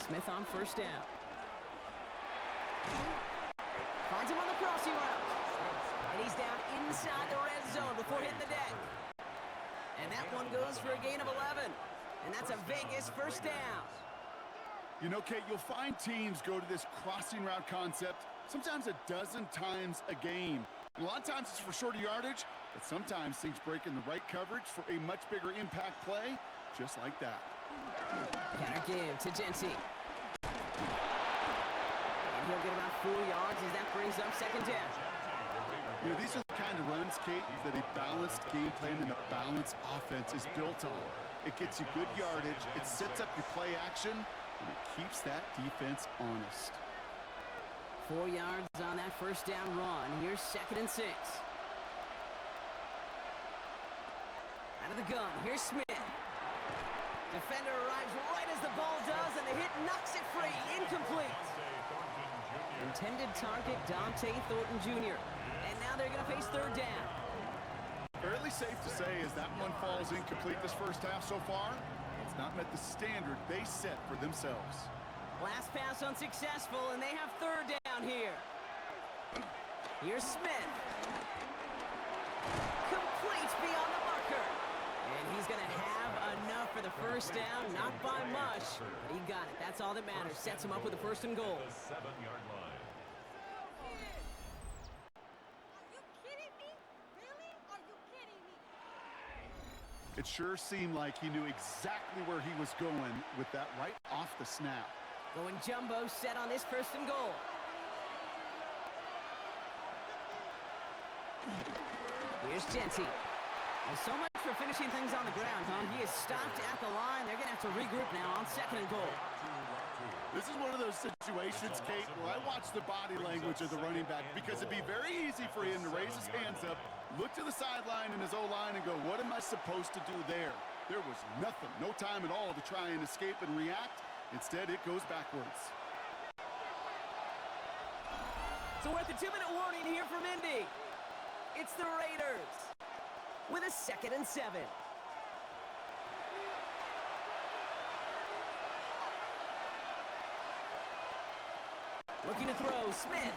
Smith on 1st down. Finds him on the crossing route. And he's down inside the red zone before hitting the deck. And that one goes for a gain of 11. And that's a Vegas 1st down. You know, Kate, you'll find teams go to this crossing route concept sometimes a dozen times a game. And a lot of times it's for shorter yardage, but sometimes things break in the right coverage for a much bigger impact play, just like that. Counter give to Genty. And he'll get about 4 yards as that brings up 2nd down. You know, these are the kind of runs, Kate, that a balanced game plan and a balanced offense is built on. It gets you good yardage, it sets up your play action, and it keeps that defense honest. 4 yards on that 1st down run. Here's 2nd and 6. Out of the gun, here's Smith. Defender arrives right as the ball does, and the hit knocks it free. Incomplete. Intended target, Dante Thornton Jr. And now they're going to face 3rd down. Fairly safe to say as that one falls incomplete this 1st half so far, it's not met the standard they set for themselves. Last pass unsuccessful, and they have 3rd down here. Here's Smith. Complete beyond the marker. And he's going to have enough for the 1st down, not by much. But he got it. That's all that matters. Sets him up with a 1st and goal. The 7-yard line. It sure seemed like he knew exactly where he was going with that right off the snap. Going jumbo set on this 1st and goal. Here's Genty. Well, so much for finishing things on the ground, Tom. He is stopped at the line. They're going to have to regroup now on 2nd and goal. This is one of those situations, Kate, where I watch the body language of the running back because it'd be very easy for him to raise his hands up, look to the sideline in his O-line and go, what am I supposed to do there? There was nothing, no time at all to try and escape and react. Instead, it goes backwards. So we're at the 2-minute warning here from Indy. It's the Raiders with a 2nd and 7. Looking to throw, Smith.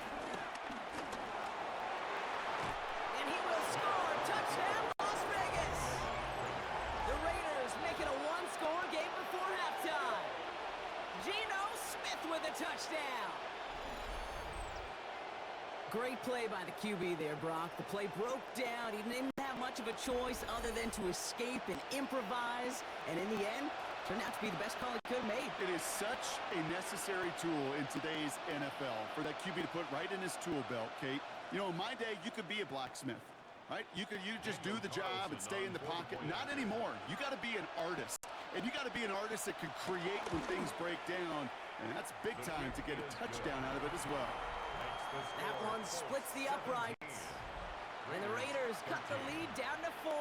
And he will score. Touchdown, Las Vegas. The Raiders make it a 1-score game before halftime. Geno Smith with a touchdown. Great play by the QB there, Brock. The play broke down. He didn't have much of a choice other than to escape and improvise. And in the end, turned out to be the best call he could have made. It is such a necessary tool in today's NFL for that QB to put right in his tool belt, Kate. You know, in my day, you could be a blacksmith, right? You just do the job and stay in the pocket. Not anymore. You got to be an artist. And you got to be an artist that can create when things break down. And that's big time to get a touchdown out of it as well. That one splits the uprights. And the Raiders cut the lead down to 4.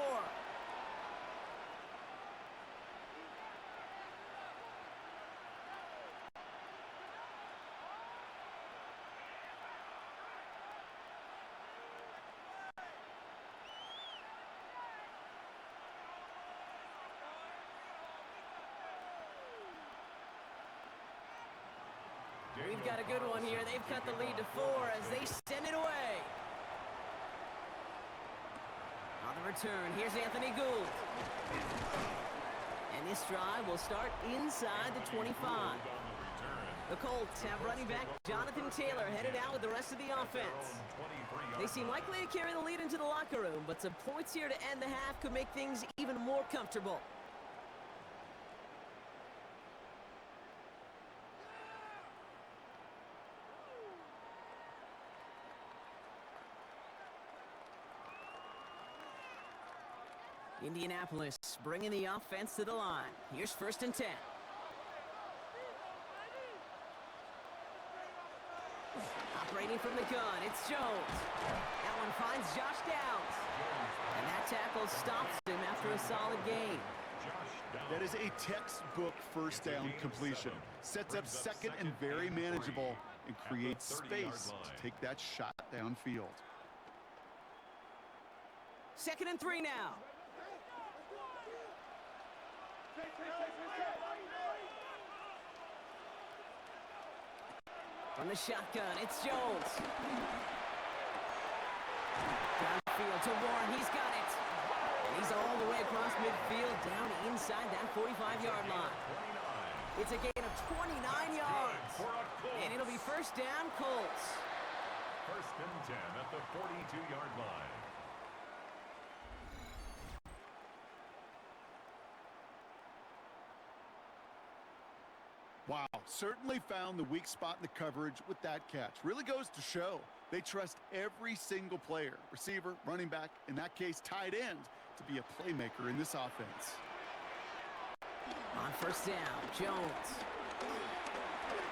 we've got a good one here. They've cut the lead to 4 as they send it away. On the return, here's Anthony Gould. And this drive will start inside the 25. The Colts have running back Jonathan Taylor headed out with the rest of the offense. They seem likely to carry the lead into the locker room, but some points here to end the half could make things even more comfortable. Indianapolis bringing the offense to the line. Here's 1st and 10. Operating from the gun, it's Jones. That one finds Josh Downs. And that tackle stops him after a solid gain. That is a textbook first down completion. Sets up second and very manageable and creates space to take that shot downfield. 2nd and 3 now. From the shotgun, it's Jones. Downfield to Warren, he's got it. And he's all the way across midfield, down inside that 45-yard line. It's a gain of 29 yards. And it'll be 1st down, Colts. 1st and 10 at the 42-yard line. Wow, certainly found the weak spot in the coverage with that catch. Really goes to show they trust every single player, receiver, running back, in that case, tight end, to be a playmaker in this offense. On 1st down, Jones.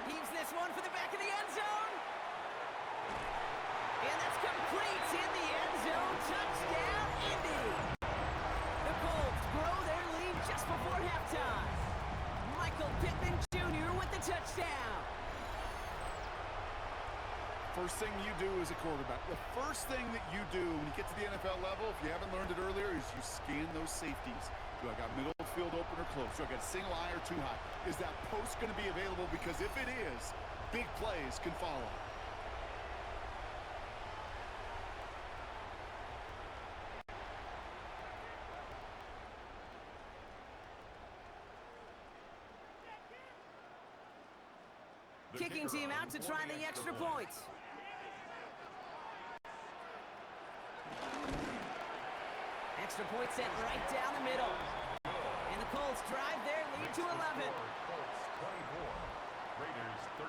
Heaves this one for the back of the end zone. And that's complete in the end zone. Touchdown, Indy. The Colts grow their lead just before halftime. Michael Pittman Jr. with the touchdown. First thing you do as a quarterback, the first thing that you do when you get to the NFL level, if you haven't learned it earlier, is you scan those safeties. Do I got middle field open or close? Do I got a single high or too high? Is that post going to be available? Because if it is, big plays can follow. Kicking team out to try the extra point. Extra point sent right down the middle. And the Colts drive their lead to 11. Colts 24, Raiders 13.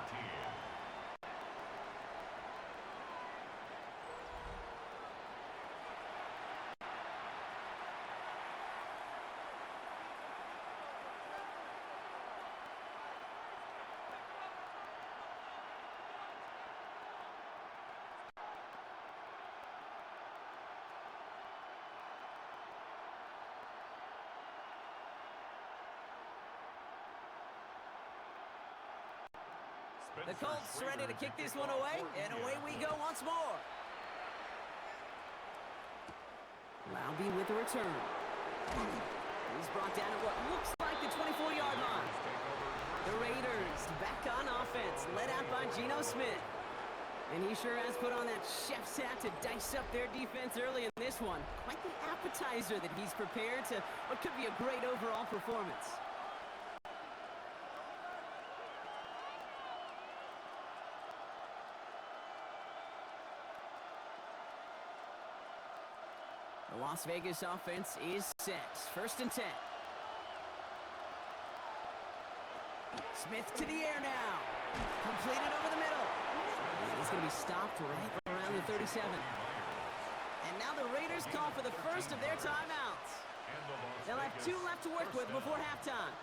The Colts ready to kick this one away, and away we go once more. Loudby with the return. He's brought down at what looks like the 24-yard line. The Raiders back on offense, led out by Geno Smith. And he sure has put on that chef's hat to dice up their defense early in this one. Quite the appetizer that he's prepared to what could be a great overall performance. The Las Vegas offense is set. 1st and 10. Smith to the air now. Completed over the middle. And he's going to be stopped right around the 37. And now the Raiders call for the first of their timeouts. They'll have 2 left to work with before halftime.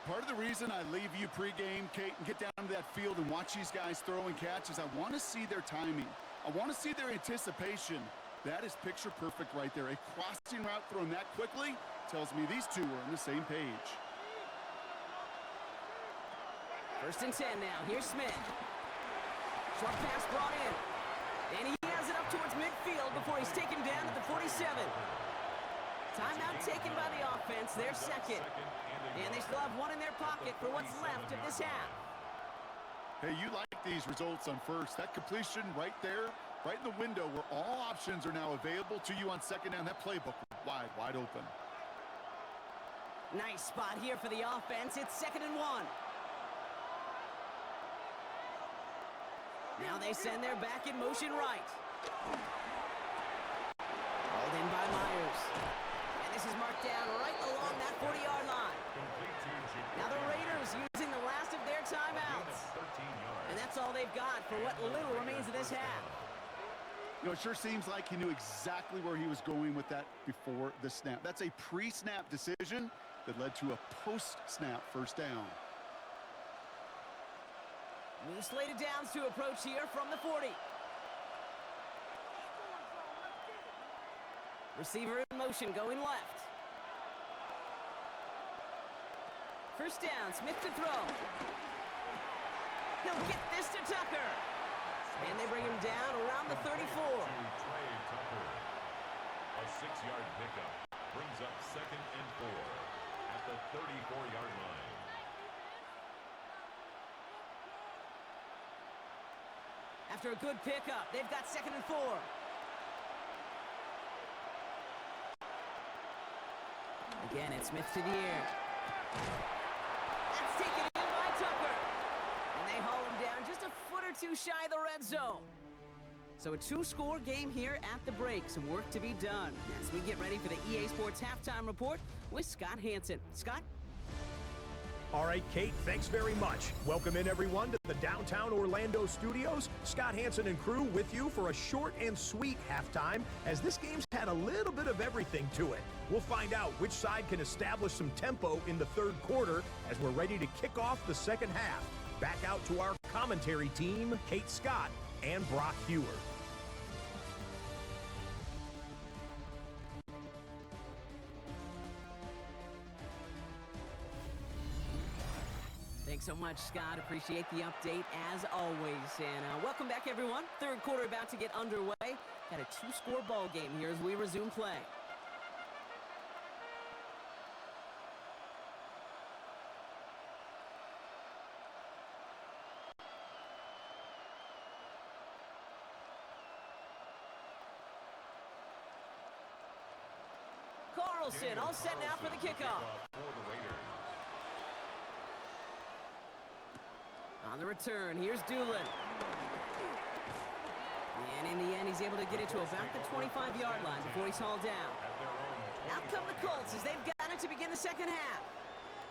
Part of the reason I leave you pregame, Kate, and get down to that field and watch these guys throw and catch is I want to see their timing. I want to see their anticipation. That is picture perfect right there. A crossing route thrown that quickly tells me these two are on the same page. 1st and 10 now. Here's Smith. Short pass brought in. And he has it up towards midfield before he's taken down at the 47. Timeout taken by the offense, their second. And they still have one in their pocket for what's left of this half. Hey, you like these results on first. That completion right there, right in the window where all options are now available to you on second down. That playbook wide open. Nice spot here for the offense. It's 2nd and 1. Now they send their back in motion right. Hauled in by Myers. And this is marked down right along that 40-yard line. Now the Raiders using the last of their timeouts. And that's all they've got for what little remains of this half. You know, it sure seems like he knew exactly where he was going with that before the snap. That's a pre-snap decision that led to a post-snap first down. New slated downs to approach here from the 40. Receiver in motion going left. First down, Smith to throw. He'll get this to Tucker. And they bring him down around the 34. A 6-yard pickup brings up 2nd and 4 at the 34-yard line. After a good pickup, they've got 2nd and 4. Again, it's Smith to the air. That's taken in by Tucker. And they haul him down just a foot or two shy of the red zone. So a 2-score game here at the break. Some work to be done as we get ready for the EA Sports Halftime Report with Scott Hansen. Scott? All right, Kate, thanks very much. Welcome in, everyone, to the downtown Orlando studios. Scott Hansen and crew with you for a short and sweet halftime, as this game's had a little bit of everything to it. We'll find out which side can establish some tempo in the third quarter as we're ready to kick off the second half. Back out to our commentary team, Kate Scott and Brock Hewer. Thanks so much, Scott. Appreciate the update as always. And welcome back, everyone. Third quarter about to get underway. Got a 2-score ball game here as we resume play. Carlson all set now for the kickoff. On the return, here's Doolin. And in the end, he's able to get it to about the 25-yard line before he's hauled down. Out come the Colts as they've got it to begin the second half.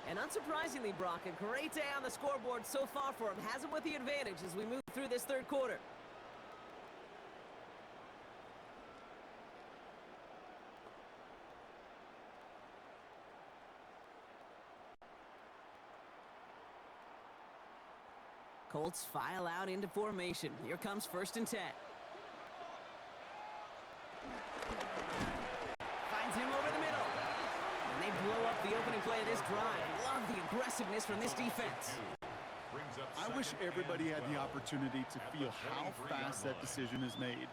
And unsurprisingly, Brock, a great day on the scoreboard so far for him. Has him with the advantage as we move through this third quarter. Colts file out into formation. Here comes 1st and 10. Finds him over the middle. And they blow up the opening play of this drive. Love the aggressiveness from this defense. I wish everybody had the opportunity to feel how fast that decision is made.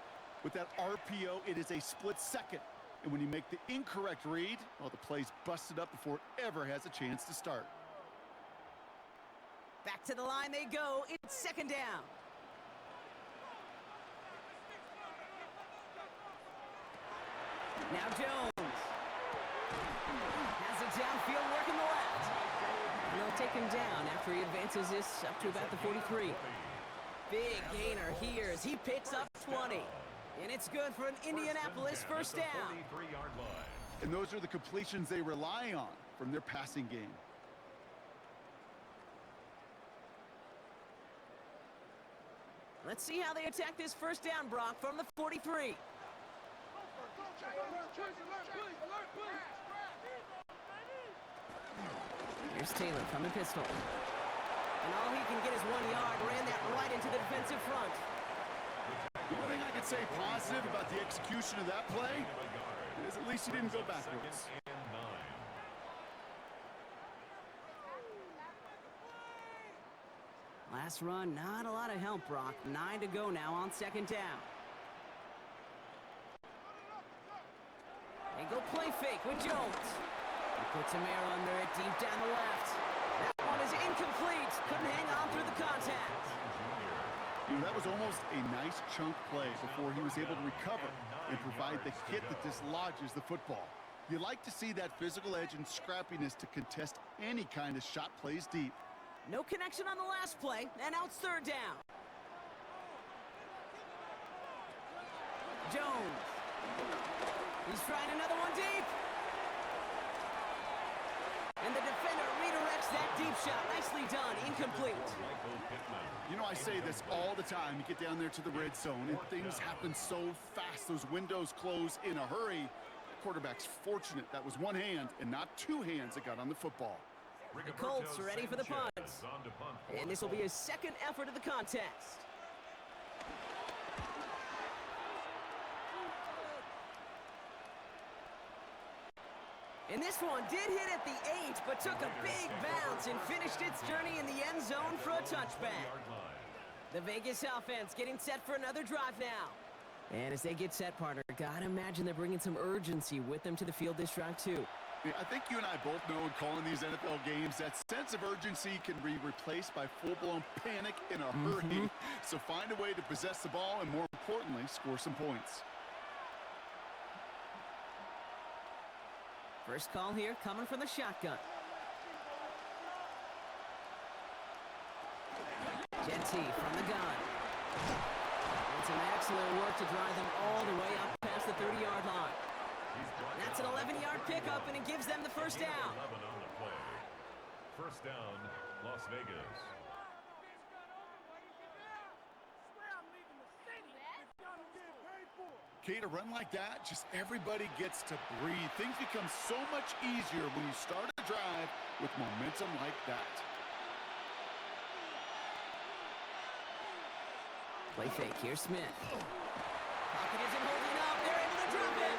With that RPO, it is a split second. And when you make the incorrect read, well, the play's busted up before it ever has a chance to start. Back to the line they go. It's 2nd down. Now Jones. Has it downfield working the left. And they'll take him down after he advances this up to about the 43. Big gainer here as he picks up 20. And it's good for an Indianapolis first down. And those are the completions they rely on from their passing game. Let's see how they attack this first down, Brock, from the 43. Here's Taylor from the pistol. And all he can get is 1 yard. Ran that right into the defensive front. The one thing I could say positive about the execution of that play is at least he didn't go backwards. Last run, not a lot of help, Brock. 9 to go now on 2nd down. They go play fake with Jones. He puts Amaro under it deep down the left. That one is incomplete. Couldn't hang on through the contact. You know, that was almost a nice chunk play before he was able to recover and provide the hit that dislodges the football. You like to see that physical edge and scrappiness to contest any kind of shot plays deep. No connection on the last play, and now it's third down. Jones. He's trying another one deep. And the defender redirects that deep shot. Nicely done. Incomplete. You know, I say this all the time. You get down there to the red zone, and things happen so fast. Those windows close in a hurry. The quarterback's fortunate that was one hand and not two hands that got on the football. The Colts are ready for the punt. And this will be his second effort of the contest. And this one did hit at the 8, but took a big bounce and finished its journey in the end zone for a touchback. The Vegas offense getting set for another drive now. And as they get set, partner, gotta imagine they're bringing some urgency with them to the field this drive too. I think you and I both know in calling these NFL games that sense of urgency can be replaced by full-blown panic in a hurry. So find a way to possess the ball and, more importantly, score some points. First call here coming from the shotgun. Jetty from the gun. And some excellent work to drive them all the way up past the 30-yard line. That's an 11-yard pickup, and it gives them the first down. 11 on the play. First down, Las Vegas. Kate, a run like that, just everybody gets to breathe. Things become so much easier when you start a drive with momentum like that. Play fake, here's Smith. Pocket isn't holding up, they're able to drop it.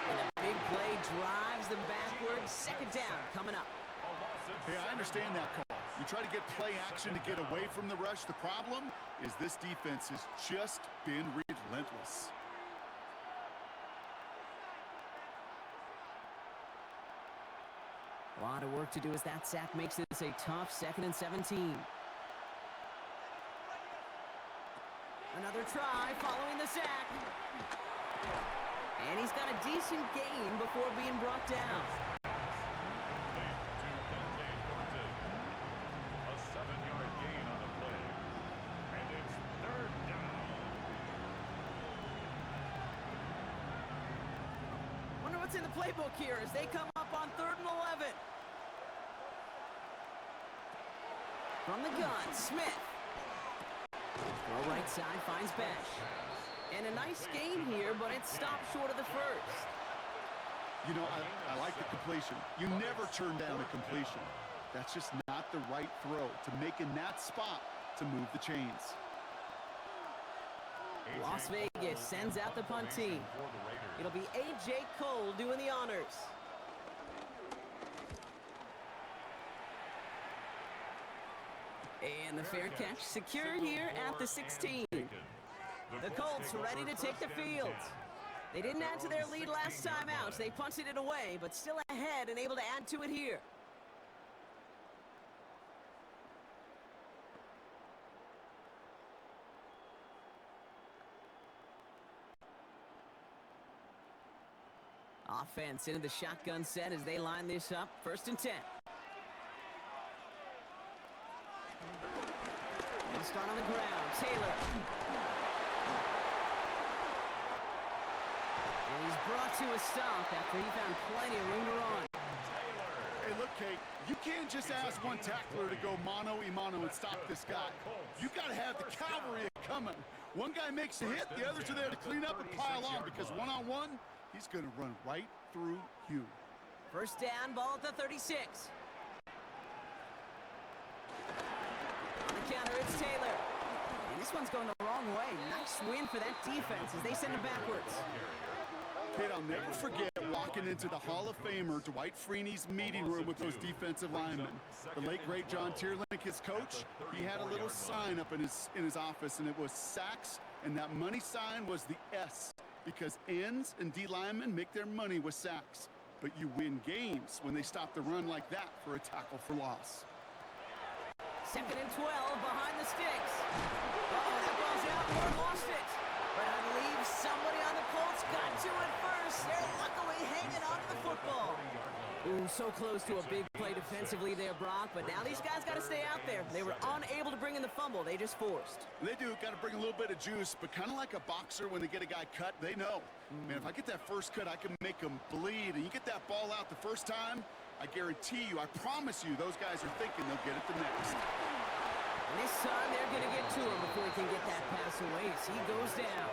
And a big play drives them backwards. Second down coming up. Hey, I understand that call. You try to get play action to get away from the rush. The problem is this defense has just been relentless. A lot of work to do as that sack makes this a tough 2nd and 17. Another try following the sack. And he's got a decent gain before being brought down. A 7-yard gain on the play. And it's third down. Wonder what's in the playbook here as they come up on 3rd and 11. From the gun, Smith. Throw right side finds Besh. And a nice gain here, but it stopped short of the first. You know, I like the completion. You never turn down a completion. That's just not the right throw to make in that spot to move the chains. Las Vegas sends out the punt team. It'll be A.J. Cole doing the honors. And the fair catch secured here at the 16. The Colts ready to take the field. They didn't add to their lead last time out. They punted it away, but still ahead and able to add to it here. Offense into the shotgun set as they line this up. 1st and 10. They'll start on the ground. Taylor. And he's brought to a stop after he found plenty of room to run. Hey, look, Kate, you can't just ask one tackler to go mano-a-mano and stop this guy. You got to have the cavalry coming. One guy makes a hit, the others are there to clean up and pile on, because one-on-one, he's going to run right through you. First down, ball at the 36. On the counter, it's Taylor. And this one's going the wrong way. Nice win for that defense as they send it backwards. Kate, I'll never forget walking into the Hall of Famer Dwight Freeney's meeting room with those defensive linemen. The late, great John Tierlink, his coach, he had a little sign up in his office, and it was sacks, and that money sign was the S, because ends and D linemen make their money with sacks. But you win games when they stop the run like that for a tackle for loss. Second and 12 behind the sticks. Uh-oh, that ball's out. Moore lost it. But I believe somebody on the Colts got to it first. They're luckily hanging on to the football. Ooh, so close to a big play defensively there, Brock. But now these guys got to stay out there. They were unable to bring in the fumble. They just forced. They do. Got to bring a little bit of juice, but kind of like a boxer when they get a guy cut, they know. Man, if I get that first cut, I can make him bleed. And you get that ball out the first time, I guarantee you, I promise you, those guys are thinking they'll get it the next. And this time, they're going to get to him before he can get that pass away as he goes down.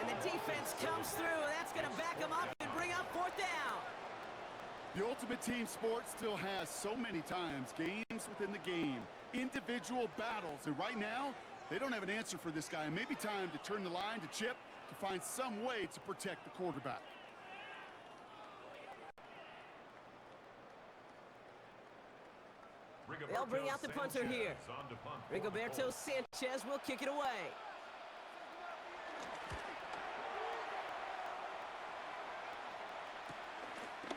And the defense comes through, and that's going to back him up and bring up fourth down. The ultimate team sport still has so many times games within the game, individual battles, and right now, they don't have an answer for this guy. It may be time to turn the line to Chip to find some way to protect the quarterback. They'll bring out the punter here. Rigoberto Sanchez will kick it away.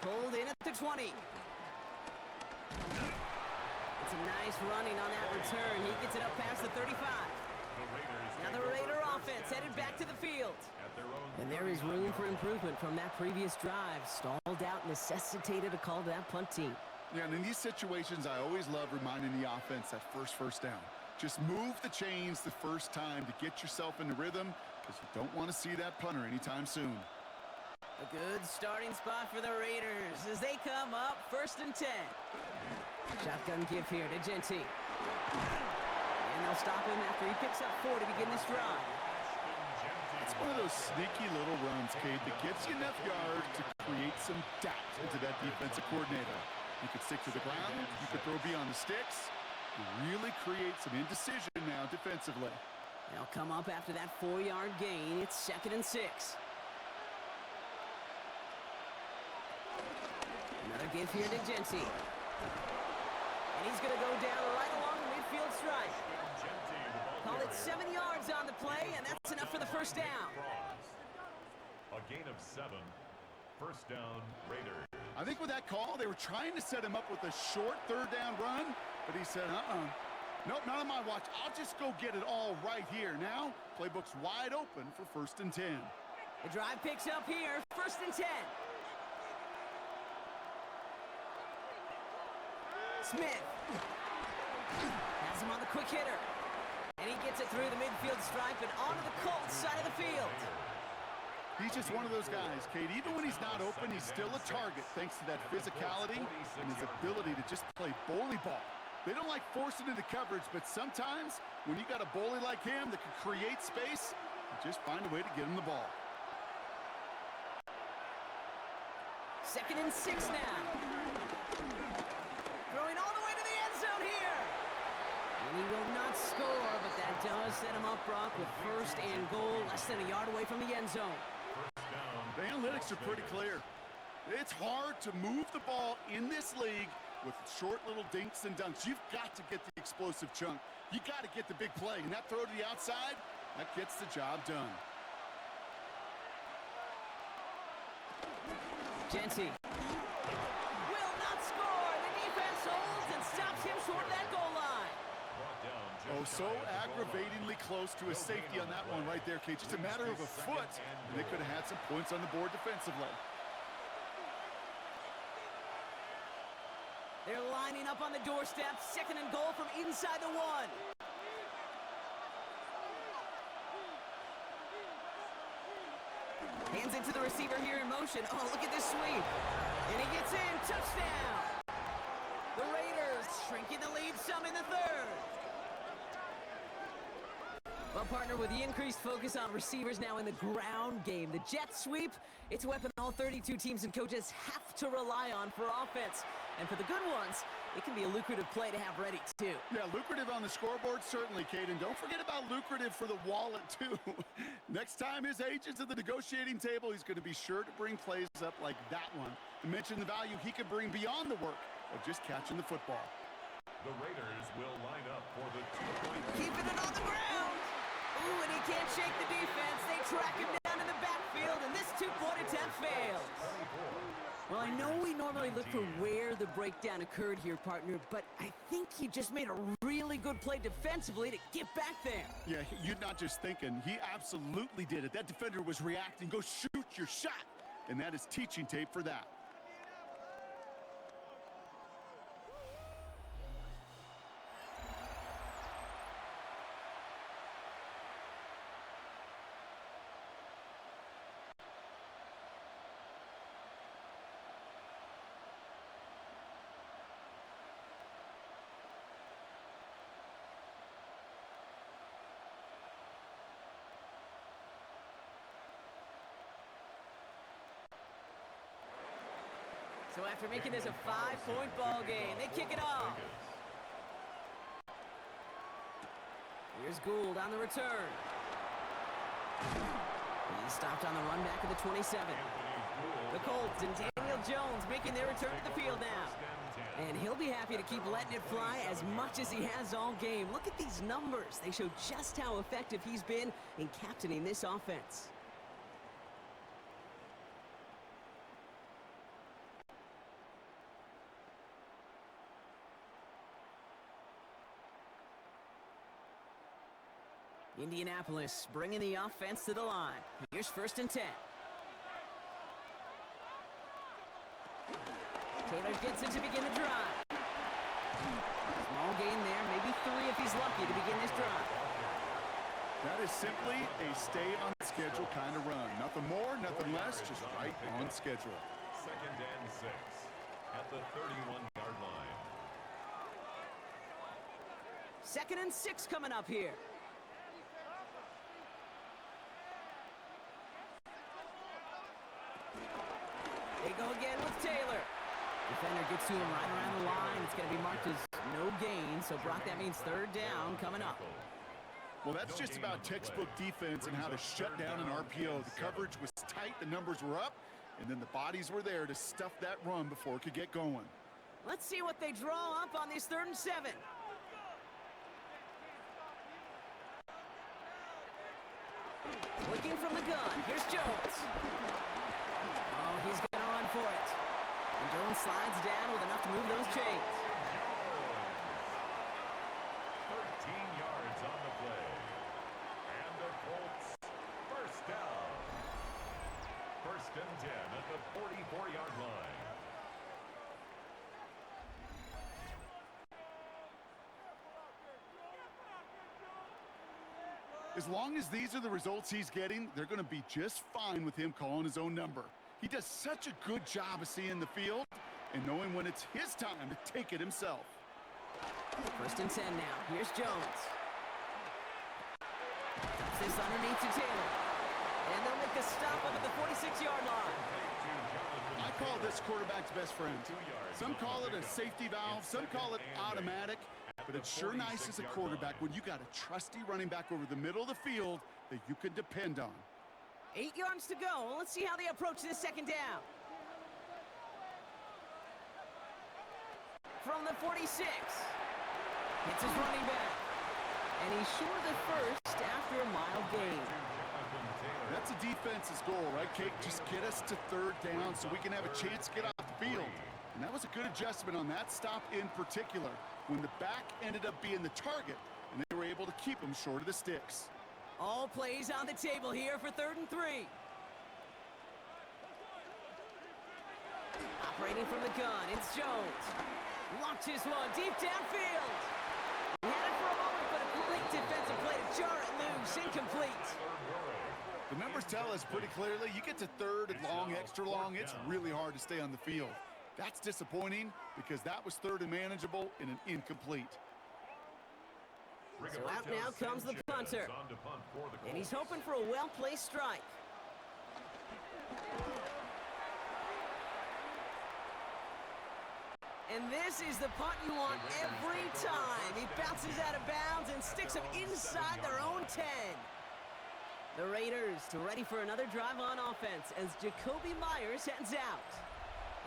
Pulled in at the 20. It's a nice running on that return. He gets it up past the 35. Now the Raider offense headed back to the field. And there is room for improvement from that previous drive. Stalled out, necessitated a call to that punt team. Yeah, and in these situations, I always love reminding the offense that first down. Just move the chains the first time to get yourself in the rhythm, because you don't want to see that punter anytime soon. A good starting spot for the Raiders as they come up 1st and 10. Shotgun give here to Genty. And they'll stop him after he picks up 4 to begin this drive. It's one of those sneaky little runs, Kate, that gets you enough yards to create some doubt into that defensive coordinator. You could stick to the ground, you could throw beyond the sticks. You really create some indecision now defensively. They'll come up after that 4-yard gain. It's 2nd and 6. Another give here to Genty. And he's going to go down right along the midfield stripe. Call it 7 yards on the play, and that's enough for the first down. A gain of 7. First down, Raiders. I think with that call, they were trying to set him up with a short 3rd down run, but he said, nope, not on my watch. I'll just go get it all right here. Now, playbook's wide open for 1st and 10. The drive picks up here, 1st and 10. Smith has him on the quick hitter. And he gets it through the midfield stripe and onto the Colts side of the field. He's just one of those guys, Kate. Even when he's not open, he's still a target thanks to that physicality and his ability to just play bully ball. They don't like forcing into coverage, but sometimes when you got a bully like him that can create space, you just find a way to get him the ball. 2nd and 6 now. Throwing all the way to the end zone here. And he will not score, but that does set him up, Brock, with 1st and goal, less than a yard away from the end zone. The analytics are pretty clear. It's hard to move the ball in this league with short little dinks and dunks. You've got to get the explosive chunk. You got to get the big play. And that throw to the outside, that gets the job done. Genty will not score. The defense holds and stops him short of that goal line. Oh, so aggravatingly close to a safety on that one right there, Kate. Just a matter of a foot, and they could have had some points on the board defensively. They're lining up on the doorstep. 2nd and goal from inside the 1. Hands it to the receiver here in motion. Oh, look at this sweep. And he gets in. Touchdown. The Raiders shrinking the lead some in the 3rd. Well, partner, with the increased focus on receivers now in the ground game, the jet sweep, it's a weapon all 32 teams and coaches have to rely on for offense. And for the good ones, it can be a lucrative play to have ready, too. Yeah, lucrative on the scoreboard, certainly, Kate. And don't forget about lucrative for the wallet, too. Next time his agent's at the negotiating table, he's going to be sure to bring plays up like that one. To mention the value he could bring beyond the work of just catching the football. The Raiders will line up for the 2-point. Keeping it on the ground. Ooh, and he can't shake the defense. They track him down in the backfield, and this 2-point attempt fails. Well, I know we normally look for where the breakdown occurred here, partner, but I think he just made a really good play defensively to get back there. Yeah, you're not just thinking. He absolutely did it. That defender was reacting. Go shoot your shot. And that is teaching tape for that. So after making this a 5-point ball game, they kick it off. Here's Gould on the return. He's stopped on the run back of the 27. The Colts and Daniel Jones making their return to the field now. And he'll be happy to keep letting it fly as much as he has all game. Look at these numbers. They show just how effective he's been in captaining this offense. Indianapolis bringing the offense to the line. Here's 1st and 10. Taylor gets it to begin the drive. Small gain there, maybe 3 if he's lucky to begin this drive. That is simply a stay on schedule kind of run. Nothing more, nothing less, just right on schedule. 2nd and 6 at the 31-yard line. 2nd and 6 coming up here. They go again with Taylor. Defender gets to him right around the line. It's going to be marked as no gain. So, Brock, that means 3rd down coming up. Well, that's just about textbook defense and how to shut down an RPO. The coverage was tight, the numbers were up, and then the bodies were there to stuff that run before it could get going. Let's see what they draw up on this 3rd and 7. Looking from the gun. Here's Jones. Oh, he's going to run for it. And Jones slides down with enough to move those chains. 13 yards on the play. And the Colts, 1st down. 1st and 10 at the 44-yard line. As long as these are the results he's getting, they're going to be just fine with him calling his own number. He does such a good job of seeing the field and knowing when it's his time to take it himself. 1st and 10 now. Here's Jones. Puts this underneath to Taylor. And they'll make the stop up at the 46-yard line. I call this quarterback's best friend. Some call it a safety valve, some call it automatic, but it's sure nice as a quarterback when you got a trusty running back over the middle of the field that you can depend on. 8 yards to go. Let's see how they approach this 2nd down. From the 46. Hits his running back. And he's short of the 1st after a mild gain. That's a defense's goal, right, Kate? Just get us to 3rd down so we can have a chance to get off the field. And that was a good adjustment on that stop in particular, when the back ended up being the target, and they were able to keep him short of the sticks. All plays on the table here for 3rd and 3. Operating from the gun, it's Jones. Launches one deep downfield. He had it for a moment, but a great defensive play to jar it loose. Incomplete. The numbers tell us pretty clearly, you get to 3rd and long, extra long, it's really hard to stay on the field. That's disappointing because that was 3rd and manageable in an incomplete. So out now comes the punter. And he's hoping for a well-placed strike. And this is the punt you want every time. He bounces out of bounds and sticks him inside their own 10. The Raiders ready for another drive on offense as Jacoby Myers heads out.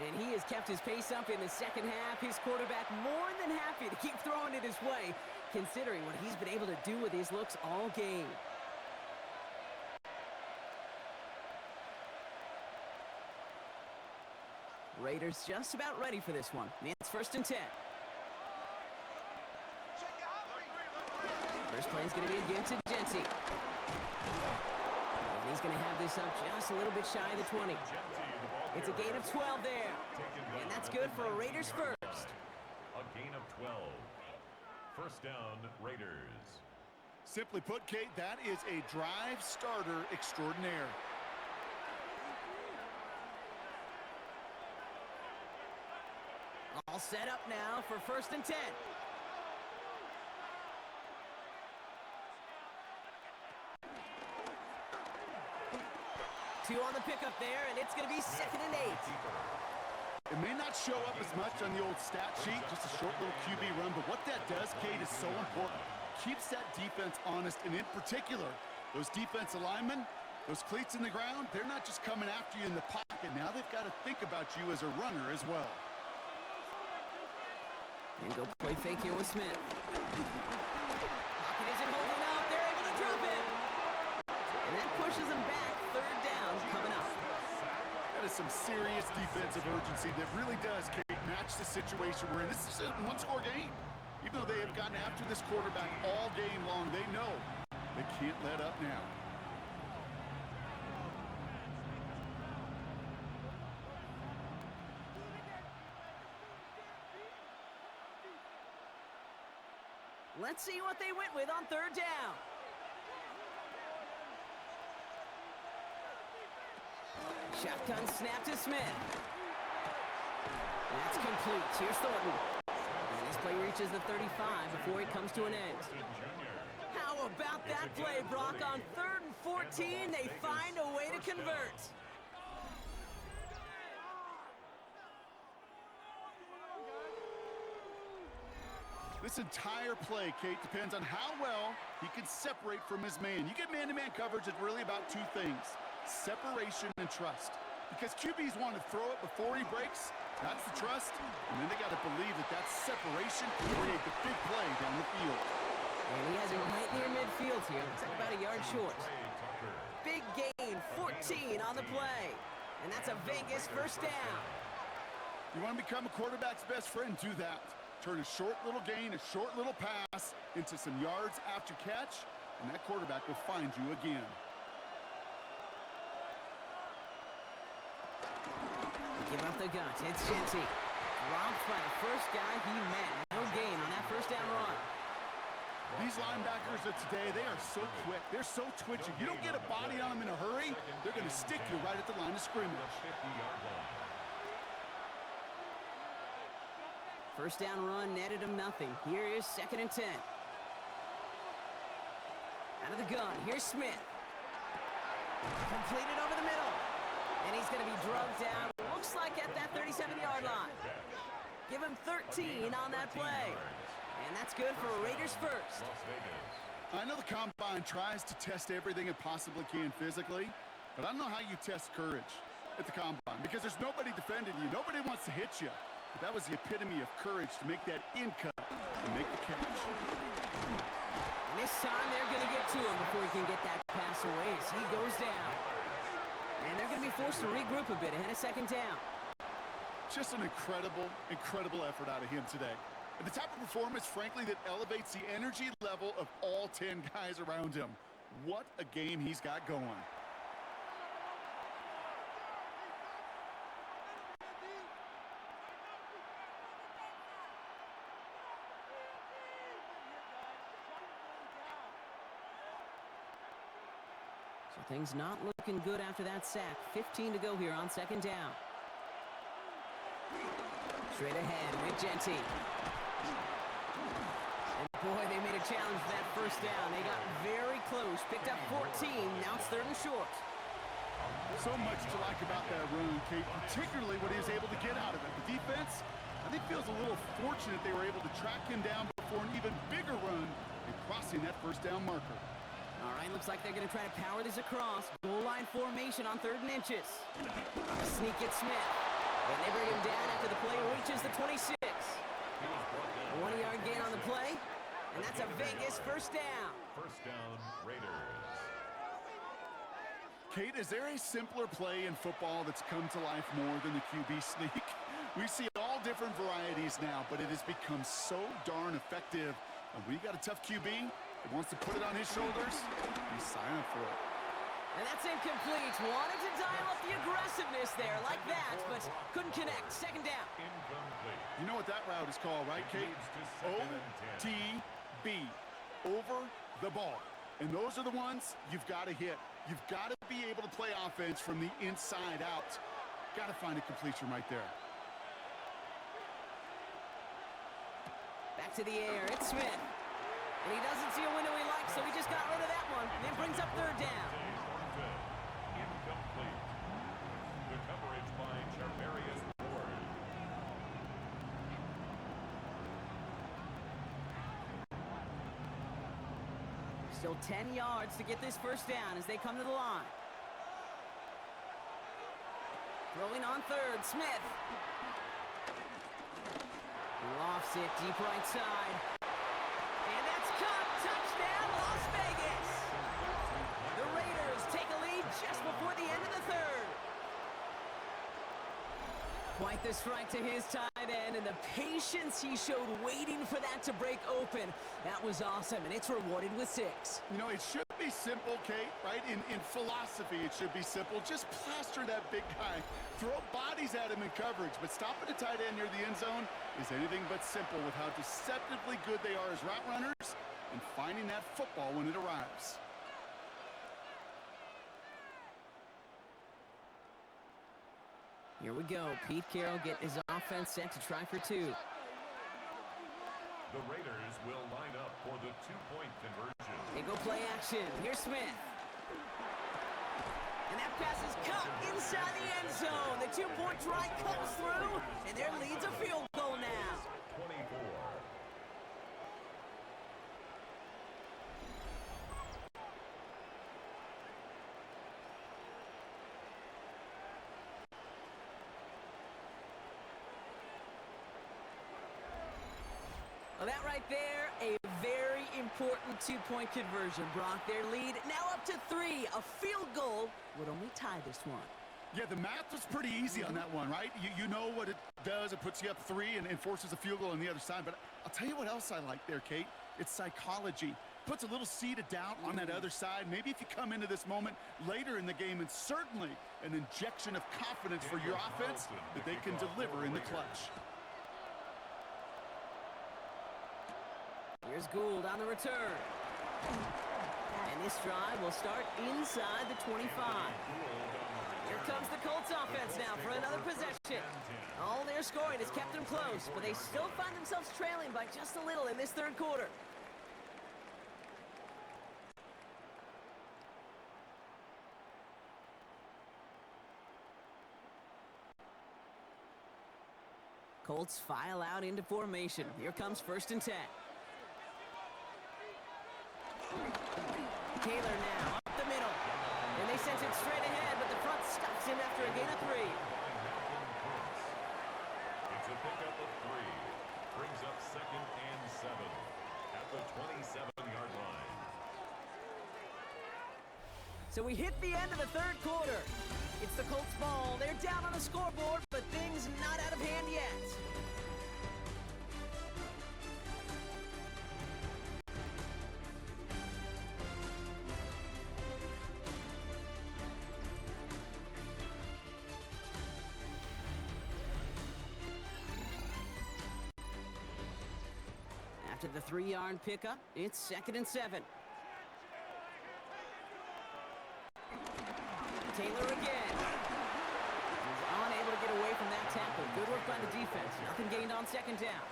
And he has kept his pace up in the 2nd half. His quarterback more than happy to keep throwing it his way, considering what he's been able to do with his looks all game. Raiders just about ready for this one. It's 1st and 10. First play is going to be again to Genty. And he's going to have this up just a little bit shy of the 20. It's a gain of 12 there. And that's good for a Raiders first. A gain of 12. First down, Raiders. Simply put, Kate, that is a drive starter extraordinaire. All set up now for 1st and 10. Two on the pickup there, and it's going to be 2nd and 8. It may not show up as much on the old stat sheet, just a short little QB run, but what that does, Kate, is so important. Keeps that defense honest, and in particular, those defensive linemen, those cleats in the ground, they're not just coming after you in the pocket. Now they've got to think about you as a runner as well. And go play fake here with Smith. Pocket isn't holding up. They're able to drop it. And that pushes them back. 3rd down coming up. That is some serious defensive urgency that really does, Kate, match the situation we're in. This is a one-score game. Even though they have gotten after this quarterback all game long, they know they can't let up now. Let's see what they went with on 3rd down. Shotgun snap to Smith. That's complete. Here's Thornton. And this play reaches the 35 before it comes to an end. How about that play, Brock? On 3rd and 14, they find a way to convert. This entire play, Kate, depends on how well he can separate from his man. You get man-to-man coverage, it's really about two things: separation and trust. Because QBs want to throw it before he breaks, that's the trust, and then they got to believe that that separation can create the big play down the field. And he has it right near midfield here. Looks like about a yard short. Big gain, 14 on the play. And that's a Vegas 1st down. You want to become a quarterback's best friend, do that. Turn a short little gain, a short little pass into some yards after catch, and that quarterback will find you again. Give up the guts. It's Genty. Robbed by the first guy he met. No gain on that 1st down run. These linebackers of today, they are so quick. They're so twitchy. You don't get a body on them in a hurry, they're going to stick you right at the line of scrimmage. 1st down run netted him nothing. Here is 2nd and 10. Out of the gun, here's Smith. Completed over the middle. And he's going to be drugged down. Looks like at that 37-yard line. Give him 13 on that play. And that's good for Raiders first. I know the Combine tries to test everything it possibly can physically, but I don't know how you test courage at the Combine, because there's nobody defending you. Nobody wants to hit you. But that was the epitome of courage to make that in cut and make the catch. And this time they're going to get to him before he can get that pass away as he goes down. And they're going to be forced to regroup a bit ahead of 2nd down. Just an incredible, incredible effort out of him today. And the type of performance, frankly, that elevates the energy level of all 10 guys around him. What a game he's got going. So things not looking good after that sack. 15 to go here on 2nd down. Straight ahead with Genty. And boy, they made a challenge for that 1st down. They got very close. Picked up 14. Now it's 3rd and short. So much to like about that run, Kate, particularly what he was able to get out of it. The defense, I think, feels a little fortunate they were able to track him down before an even bigger run and crossing that 1st down marker. All right, looks like they're going to try to power this across. Goal line formation on 3rd and inches. Sneak it, Smith. And they bring him down after the play reaches the 26. 1-yard gain on the play, and that's a Vegas 1st down. 1st down, Raiders. Kate, is there a simpler play in football that's come to life more than the QB sneak? We see all different varieties now, but it has become so darn effective. And when you got a tough QB that wants to put it on his shoulders, you sign up for it. And that's incomplete. Wanted to dial up the aggressiveness there like that, but couldn't connect. Second down. Incomplete. You know what that route is called, right, Kate? OTB, over the ball. And those are the ones you've got to hit. You've got to be able to play offense from the inside out. Got to find a completion right there. Back to the air. It's Smith. And he doesn't see a window he likes, so he just got rid of that one. And then brings up third down. Incomplete. The coverage by Charvarius Ward. Still 10 yards to get this first down as they come to the line. Throwing on third, Smith. Lofts it deep right side. And that's caught. Touchdown, Las Vegas. The Raiders take a lead just before the end of the third. Quite the strike to his tight end, and the patience he showed waiting for that to break open. That was awesome, and it's rewarded with 6. You know, it should be simple, Kate, right? In philosophy, it should be simple. Just plaster that big guy. Throw bodies at him in coverage, but stopping a tight end near the end zone is anything but simple with how deceptively good they are as route runners and finding that football when it arrives. Here we go. Pete Carroll getting his offense set to try for 2. The Raiders will line up for the two-point conversion. They go play action. Here's Smith. And that pass is caught inside the end zone. The two-point try comes through, and their lead's a field goal now. 24. Well, that right there, a very important two-point conversion. Brought their lead now up to 3. A field goal would only tie this one. Yeah, the math was pretty easy on that one, right? You know what it does. It puts you up 3 and forces a field goal on the other side. But I'll tell you what else I like there, Kate. It's psychology. Puts a little seed of doubt on that other side. Maybe if you come into this moment later in the game, and certainly an injection of confidence for your offense that they can deliver in the clutch. Here's Gould on the return. And this drive will start inside the 25. Here comes the Colts offense now for another possession. All their scoring has kept them close, but they still find themselves trailing by just a little in this third quarter. Colts file out into formation. Here comes 1st and 10. Taylor now up the middle. And they sent it straight ahead, but the front stops him after a gain of 3. It's a pickup of 3. Brings up 2nd and 7 at the 27-yard line. So we hit the end of the third quarter. It's the Colts ball. They're down on the scoreboard, but things not out of hand yet. After the 3-yard pickup, it's 2nd and 7. Taylor again. He's unable to get away from that tackle. Good work by the defense. Nothing gained on 2nd down.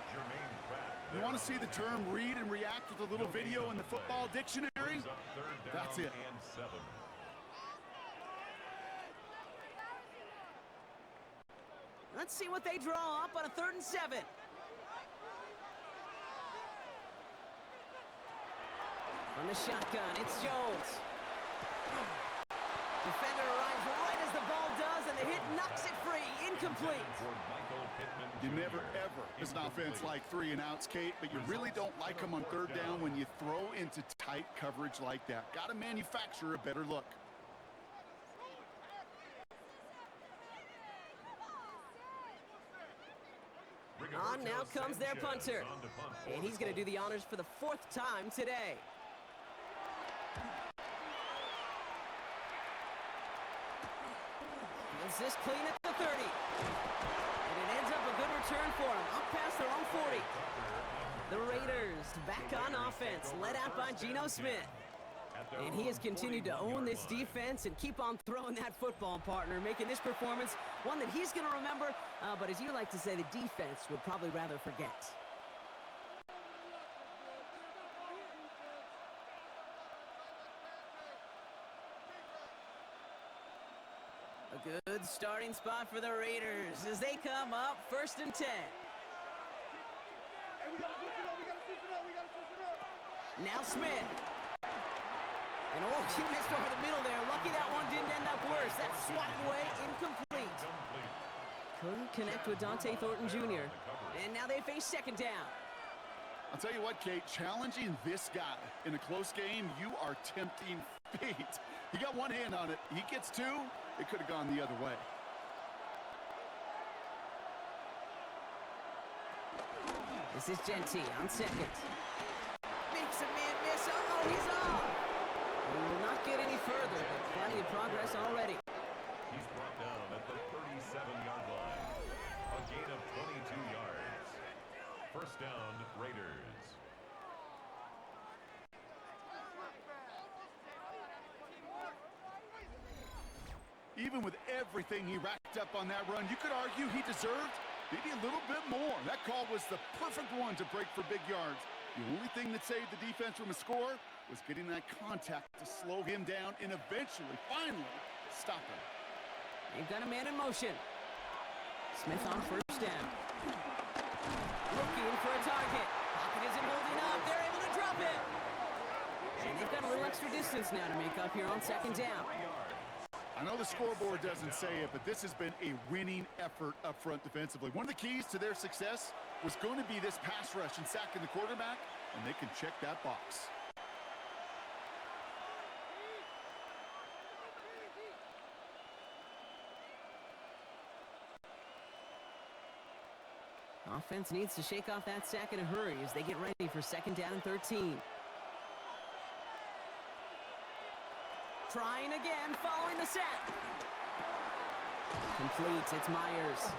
You want to see the term read and react with a little video in the football dictionary? That's it. Let's see what they draw up on a 3rd and 7. From the shotgun, it's Jones. Defender arrives right as the ball does, and the hit knocks it free. Incomplete. You never, ever, as an offense, like 3 and outs, Kate, but you really don't like them on 3rd down when you throw into tight coverage like that. Got to manufacture a better look. On now comes their punter. And he's going to do the honors for the 4th time today. Fields this clean at the 30. And it ends up a good return for him, up past their own 40. The Raiders back on offense, led out by Geno Smith. And he has continued to own this defense and keep on throwing that football, partner, making this performance one that he's going to remember, but as you like to say, the defense would probably rather forget. A good starting spot for the Raiders as they come up 1st and 10. Now Smith. And oh, he missed over the middle there. Lucky that one didn't end up worse. That swatted away, incomplete. Couldn't connect with Dante Thornton Jr. And now they face 2nd down. I'll tell you what, Kate, challenging this guy in a close game, you are tempting fate. He got one hand on it. He gets 2. It could have gone the other way. This is Genty on 2nd. Makes a man miss. Oh, he's off. We will not get any further, but plenty of progress already. He's brought down at the 37-yard line. A gain of 22 yards. 1st down, Raiders. Even with everything he racked up on that run, you could argue he deserved maybe a little bit more. That call was the perfect one to break for big yards. The only thing that saved the defense from a score was getting that contact to slow him down and eventually, finally, stop him. They've got a man in motion. Smith on 1st down. Looking for a target. Pocket isn't holding up. They're able to drop it. And they've got a little extra distance now to make up here on 2nd down. I know the scoreboard doesn't say it, but this has been a winning effort up front defensively. One of the keys to their success was going to be this pass rush and sacking the quarterback, and they can check that box. Offense needs to shake off that sack in a hurry as they get ready for 2nd down and 13. Trying again, following the sack. Complete, it's Myers.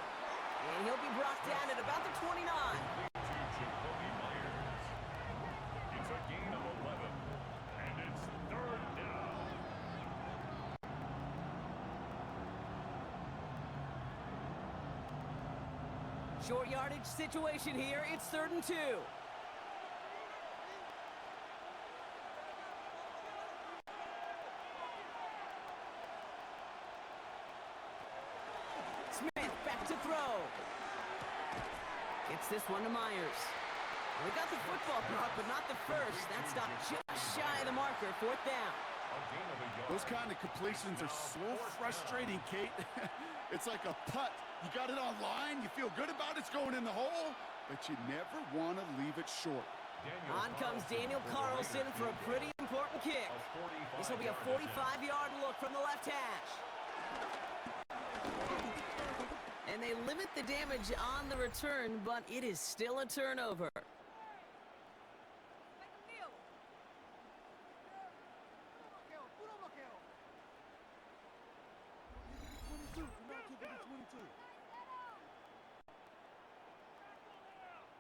And he'll be brought down at about the 29. It's a gain of 11, and it's 3rd down. Short yardage situation here. It's 3rd and 2. Smith back to throw. Gets this one to Myers. They got the football block, but not the first. That stopped just shy of the marker. 4th down. Those kind of completions are so frustrating, Kate. It's like a putt. You got it on line, you feel good about it's going in the hole, but you never want to leave it short. On comes Daniel Carlson for a pretty important kick. This will be a 45-yard look from the left hash. And they limit the damage on the return, but it is still a turnover.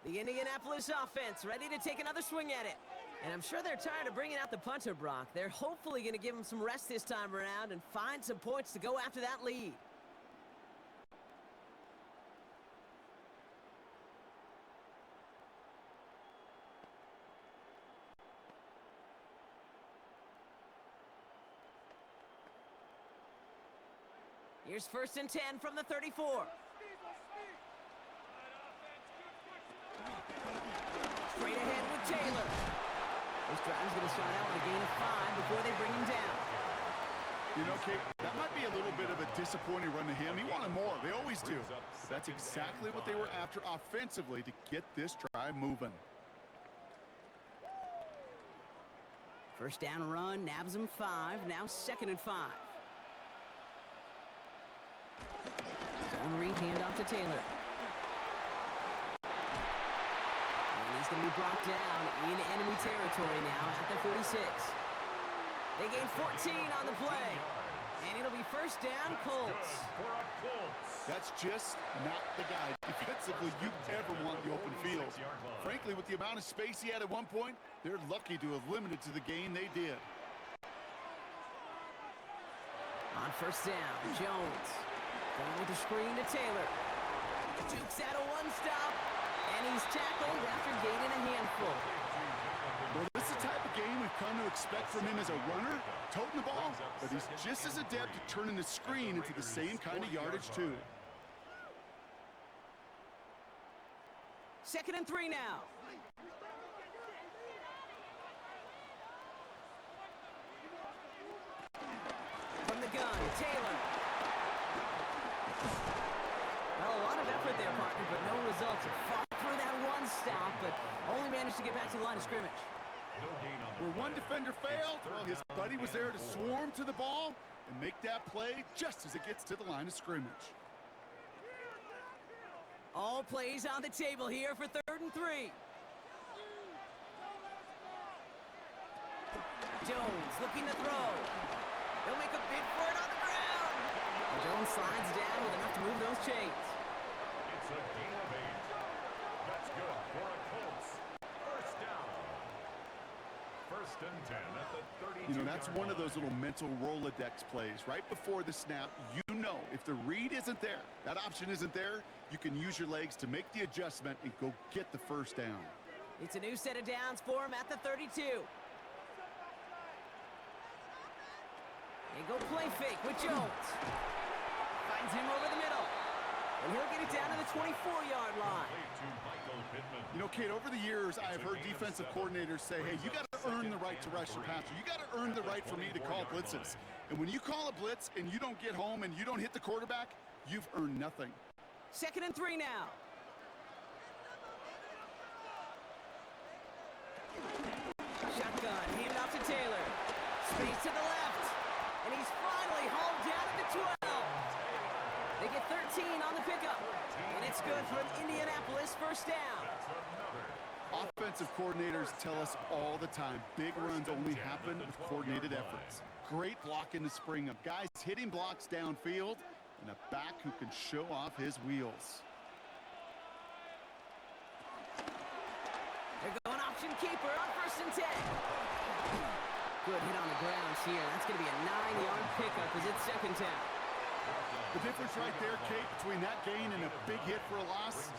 The Indianapolis offense ready to take another swing at it. And I'm sure they're tired of bringing out the punter, Brock. They're hopefully going to give him some rest this time around and find some points to go after that lead. Here's 1st and 10 from the 34. Straight ahead with Taylor. This drive's going to start out with a gain of 5 before they bring him down. You know, Kate, that might be a little bit of a disappointing run to him. He wanted more. They always do. But that's exactly what they were after offensively to get this drive moving. 1st down run, nabs him 5. Now 2nd and 5. Zone read, handoff to Taylor. going to be brought down in enemy territory now at the 46. They gain 14 on the play. And it'll be first down, Colts. That's just not the guy defensively you ever want the open field. Frankly, with the amount of space he had at one point, they're lucky to have limited to the gain they did. On first down, Jones going with the screen to Taylor. Dukes out a one-stop, and he's tackled after gaining a handful. Well, this is the type of game we've come to expect from him as a runner, toting the ball, but he's just as adept at turning the screen into the same kind of yardage, too. 2nd and 3 now. From the gun, Taylor. Well, a lot of effort there, partner, but no results. Fought through that one stop, but only managed to get back to the line of scrimmage. Where one defender failed, well, his buddy was there to swarm to the ball and make that play just as it gets to the line of scrimmage. All plays on the table here for 3rd and 3. Jones looking to throw. He'll make a bid for it on the ground. Jones slides down with enough to move those chains. It's a gain of 8. That's good for a Colts. First down. 1st and 10 at the 32. You know, that's one of those little mental Rolodex plays. Right before the snap, you know if the read isn't there, that option isn't there, you can use your legs to make the adjustment and go get the first down. It's a new set of downs for him at the 32. They go play fake with Jones. Finds him over the middle. And he'll get it down to the 24-yard line. You know, Kate, over the years, I've heard defensive coordinators say, hey, you got to earn the right to rush your passer. You got to earn the right for me to call blitzes. And when you call a blitz and you don't get home and you don't hit the quarterback, you've earned nothing. 2nd and 3 now. Shotgun, hand off to Taylor. Space to the left. And he's finally hauled down at the 12. They get 13 on the pickup. And it's good for an Indianapolis first down. Offensive coordinators tell us all the time, big runs only happen with coordinated efforts. Great block in the spring of guys hitting blocks downfield and a back who can show off his wheels. They're going option keeper on 1st and 10. Good hit on the ground here. That's going to be a 9-yard pickup as it's 2nd down. The difference right there, Kate, between that gain and a big hit for a loss is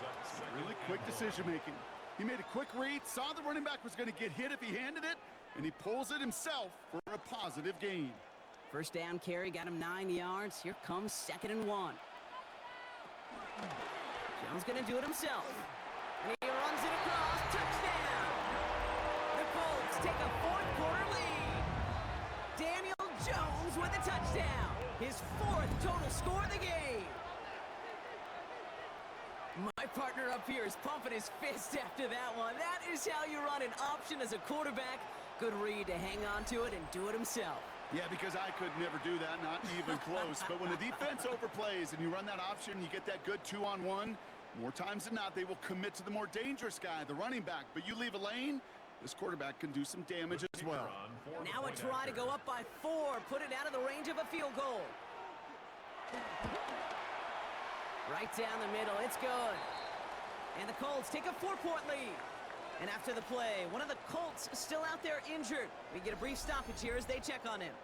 really quick decision-making. He made a quick read, saw the running back was going to get hit if he handed it, and he pulls it himself for a positive gain. First down carry got him 9 yards. Here comes 2nd and 1. Jones going to do it himself. And he runs it across. Touchdown! The Colts take a 4th-quarter lead. Daniel Jones with a touchdown. His 4th total score of the game. My partner up here is pumping his fist after that one. That is how you run an option as a quarterback. Good read to hang on to it and do it himself. Yeah, because I could never do that, not even close. But when the defense overplays and you run that option, you get that good 2-on-1, more times than not, they will commit to the more dangerous guy, the running back. But you leave a lane, this quarterback can do some damage as well. Now a try to go up by 4, put it out of the range of a field goal. Right down the middle, it's good. And the Colts take a 4-point lead. And after the play, one of the Colts still out there injured. We get a brief stoppage here as they check on him.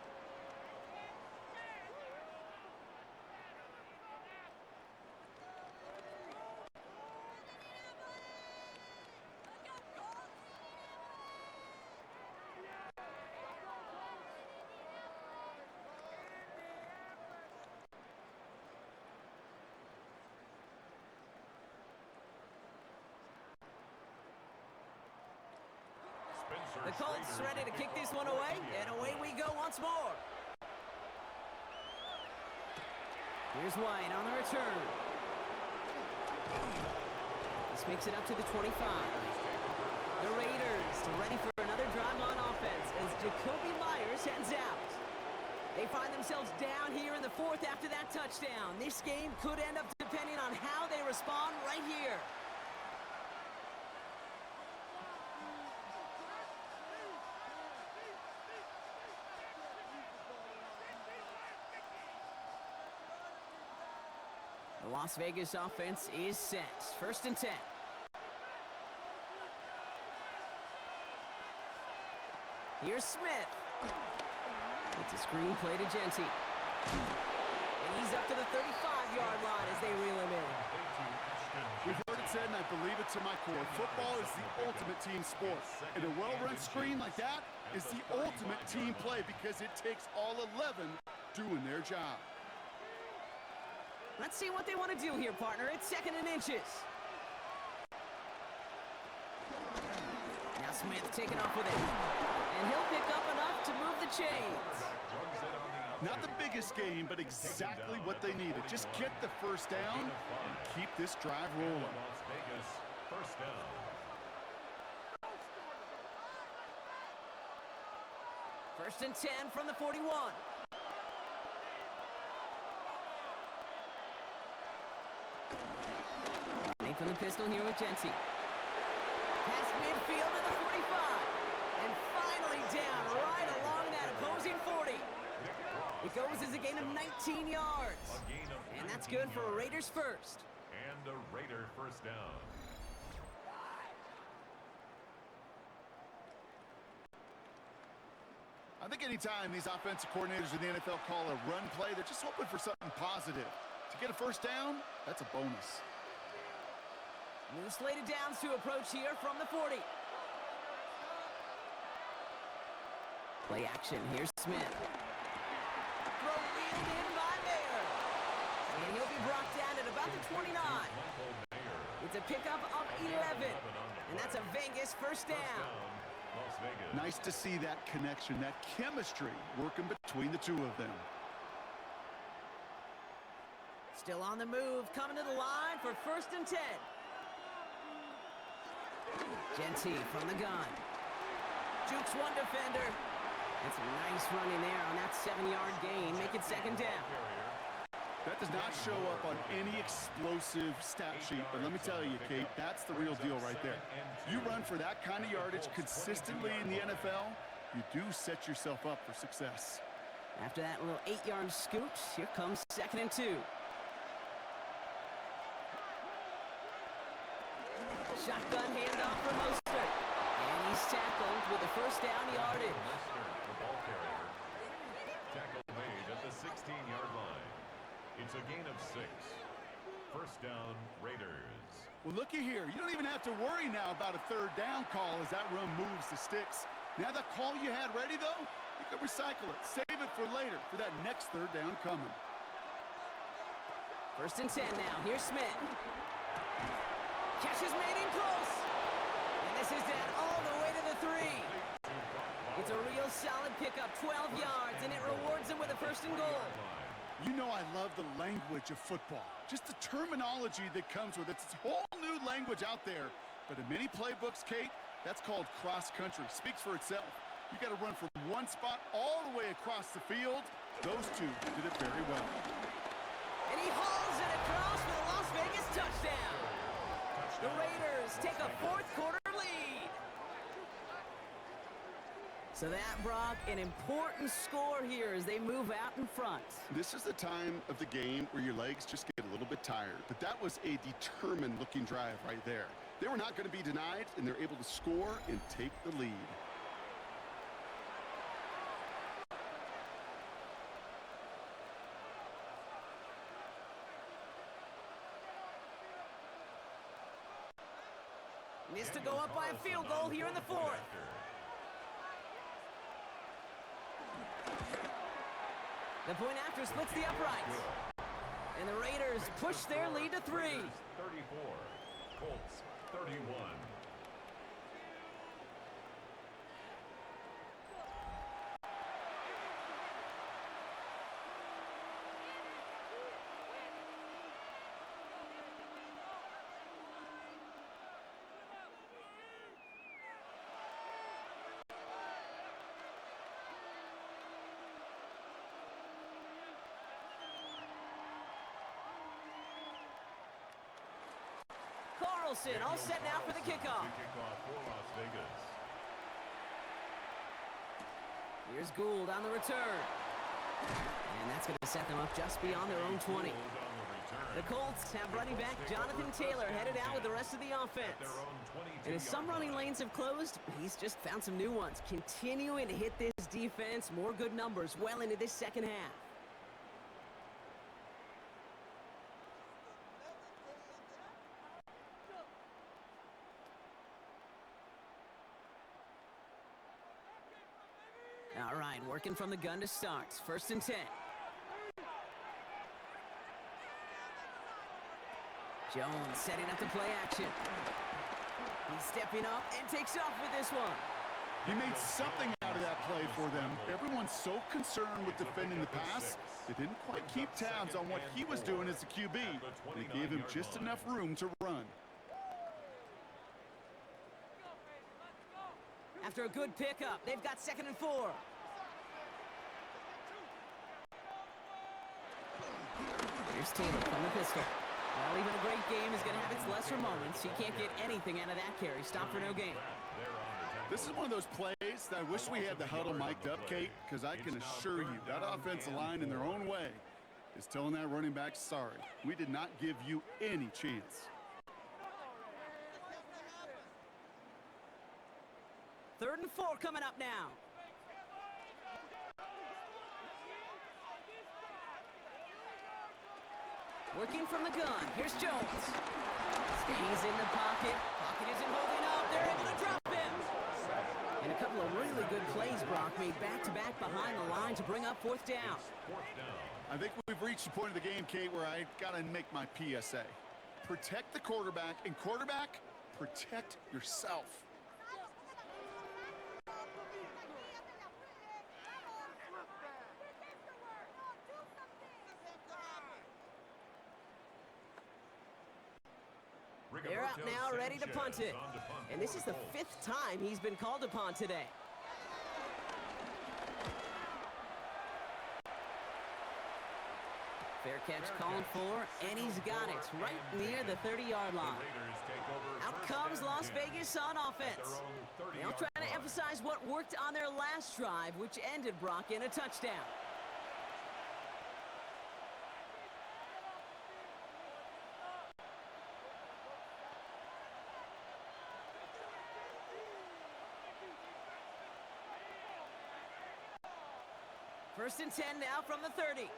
The Colts ready to kick this one away, and away we go once more. Here's White on the return. This makes it up to the 25. The Raiders ready for another drive on offense as Jacoby Myers heads out. They find themselves down here in the 4th after that touchdown. This game could end up depending on how they respond right here. Las Vegas offense is set. 1st and 10. Here's Smith. It's a screen play to Genty. And he's up to the 35-yard line as they reel him in. We've heard it said, and I believe it to my core, football is the ultimate team sport. And a well-run screen like that is the ultimate team play because it takes all 11 doing their job. Let's see what they want to do here, partner. It's 2nd and inches. Now Smith taking off with it. And he'll pick up enough to move the chains. Not the biggest game, but exactly what they needed. Just get the first down and keep this drive rolling. Las Vegas, 1st down. First and 10 from the 41. Running from the pistol here with Genty. Past midfield to the 45. And finally down right along that opposing 40. It goes as a gain of 19 yards. And that's good for Raiders first. And a Raider 1st down. I think anytime these offensive coordinators in the NFL call a run play, they're just hoping for something positive. To get a first down, that's a bonus. New slated downs to approach here from the 40. Play action. Here's Smith. Throw wheeled in by Mayer. And he'll be brought down at about the 29. It's a pickup of 11. And that's a Vegas 1st down. Las Vegas. Nice to see that connection, that chemistry working between the two of them. Still on the move, coming to the line for 1st and 10. Genty from the gun. Jukes one defender. That's a nice running there on that 7-yard gain. Make it 2nd down. That does not show up on any explosive stat sheet, but let me tell you, Kate, that's the real deal right there. You run for that kind of yardage consistently in the NFL, you do set yourself up for success. After that little 8-yard scoot, here comes 2nd and 2. Shotgun handoff for Mostert. And he's tackled with the 1st down yardage. The ball carrier. Tackle made at the 16-yard line. It's a gain of 6. 1st down, Raiders. Well, looky here. You don't even have to worry now about a 3rd down call as that run moves the sticks. Now that call you had ready, though, you can recycle it. Save it for later for that next 3rd down coming. 1st and 10 now. Here's Smith. Catch is made in close. And this is down all the way to the 3. It's a real solid pickup, 12 yards, and it rewards him with a 1st and goal. You know I love the language of football. Just the terminology that comes with it. It's a whole new language out there. But in many playbooks, Kate, that's called cross-country. Speaks for itself. You got to run from one spot all the way across the field. Those two did it very well. And he hauls it across for the Las Vegas touchdown. The Raiders take a 4th quarter lead. So that, Brock, an important score here as they move out in front. This is the time of the game where your legs just get a little bit tired. But that was a determined-looking drive right there. They were not going to be denied, and they're able to score and take the lead. Missed to go up by a field goal here in the 4th. The point after splits the uprights. And the Raiders push their lead to 3. 34, Colts 31. Carlson all set now for the kickoff. Kickoff for Las Vegas. Here's Gould on the return. And that's going to set them up just beyond their own 20. Gould on the return. The Colts have running back Jonathan Taylor headed out with the rest of the offense. And as some running lanes have closed, he's just found some new ones, continuing to hit this defense. More good numbers well into this second half. All right, working from the gun to start. 1st and 10. Jones setting up the play action. He's stepping up and takes off with this one. He made something out of that play for them. Everyone's so concerned with defending the pass, they didn't quite keep tabs on what he was doing as the QB. They gave him just enough room to run. After a good pickup, they've got 2nd and 4. Here's Taylor from the pistol. Well, even a great game is going to have its lesser moments. He can't get anything out of that carry. Stop for no gain. This is one of those plays that I wish we had the huddle mic'd up, Kate, because I can assure you that offensive line in their own way is telling that running back, sorry, we did not give you any chance. 3rd and 4 coming up now. Working from the gun. Here's Jones. Stays in the pocket. Pocket isn't holding up. They're able to drop him. And a couple of really good plays, Brock, made back-to-back behind the line to bring up 4th down. I think we've reached the point of the game, Kate, where I got to make my PSA. Protect the quarterback, and quarterback, protect yourself. They're out now, ready to punt it. And this is the 5th time he's been called upon today. Fair catch called for, and he's got it right near the 30-yard line. Out comes Las Vegas on offense. They'll try to emphasize what worked on their last drive, which ended, Brock, in a touchdown. First and 10 now from the 30.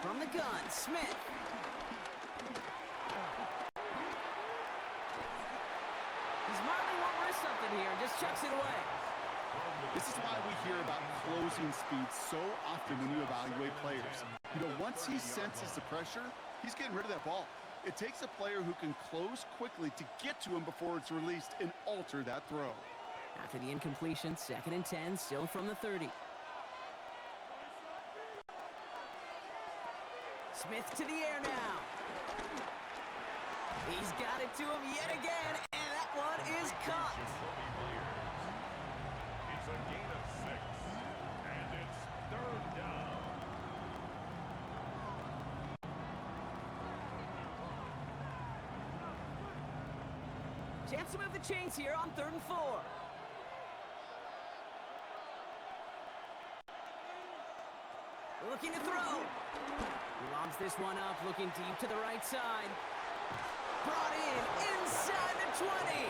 From the gun, Smith. He's marking one or something here and just chucks it away. This is why we hear about closing speed so often when you evaluate players. You know, once he senses the pressure, he's getting rid of that ball. It takes a player who can close quickly to get to him before it's released and alter that throw. After the incompletion, 2nd and 10, still from the 30. Smith to the air now. He's got it to him yet again, and that one is caught. It's a gain of 6, and it's 3rd down. Chance to move the chains here on 3rd and 4. Looking to throw. He lobs this one up, looking deep to the right side. Brought in inside the 20.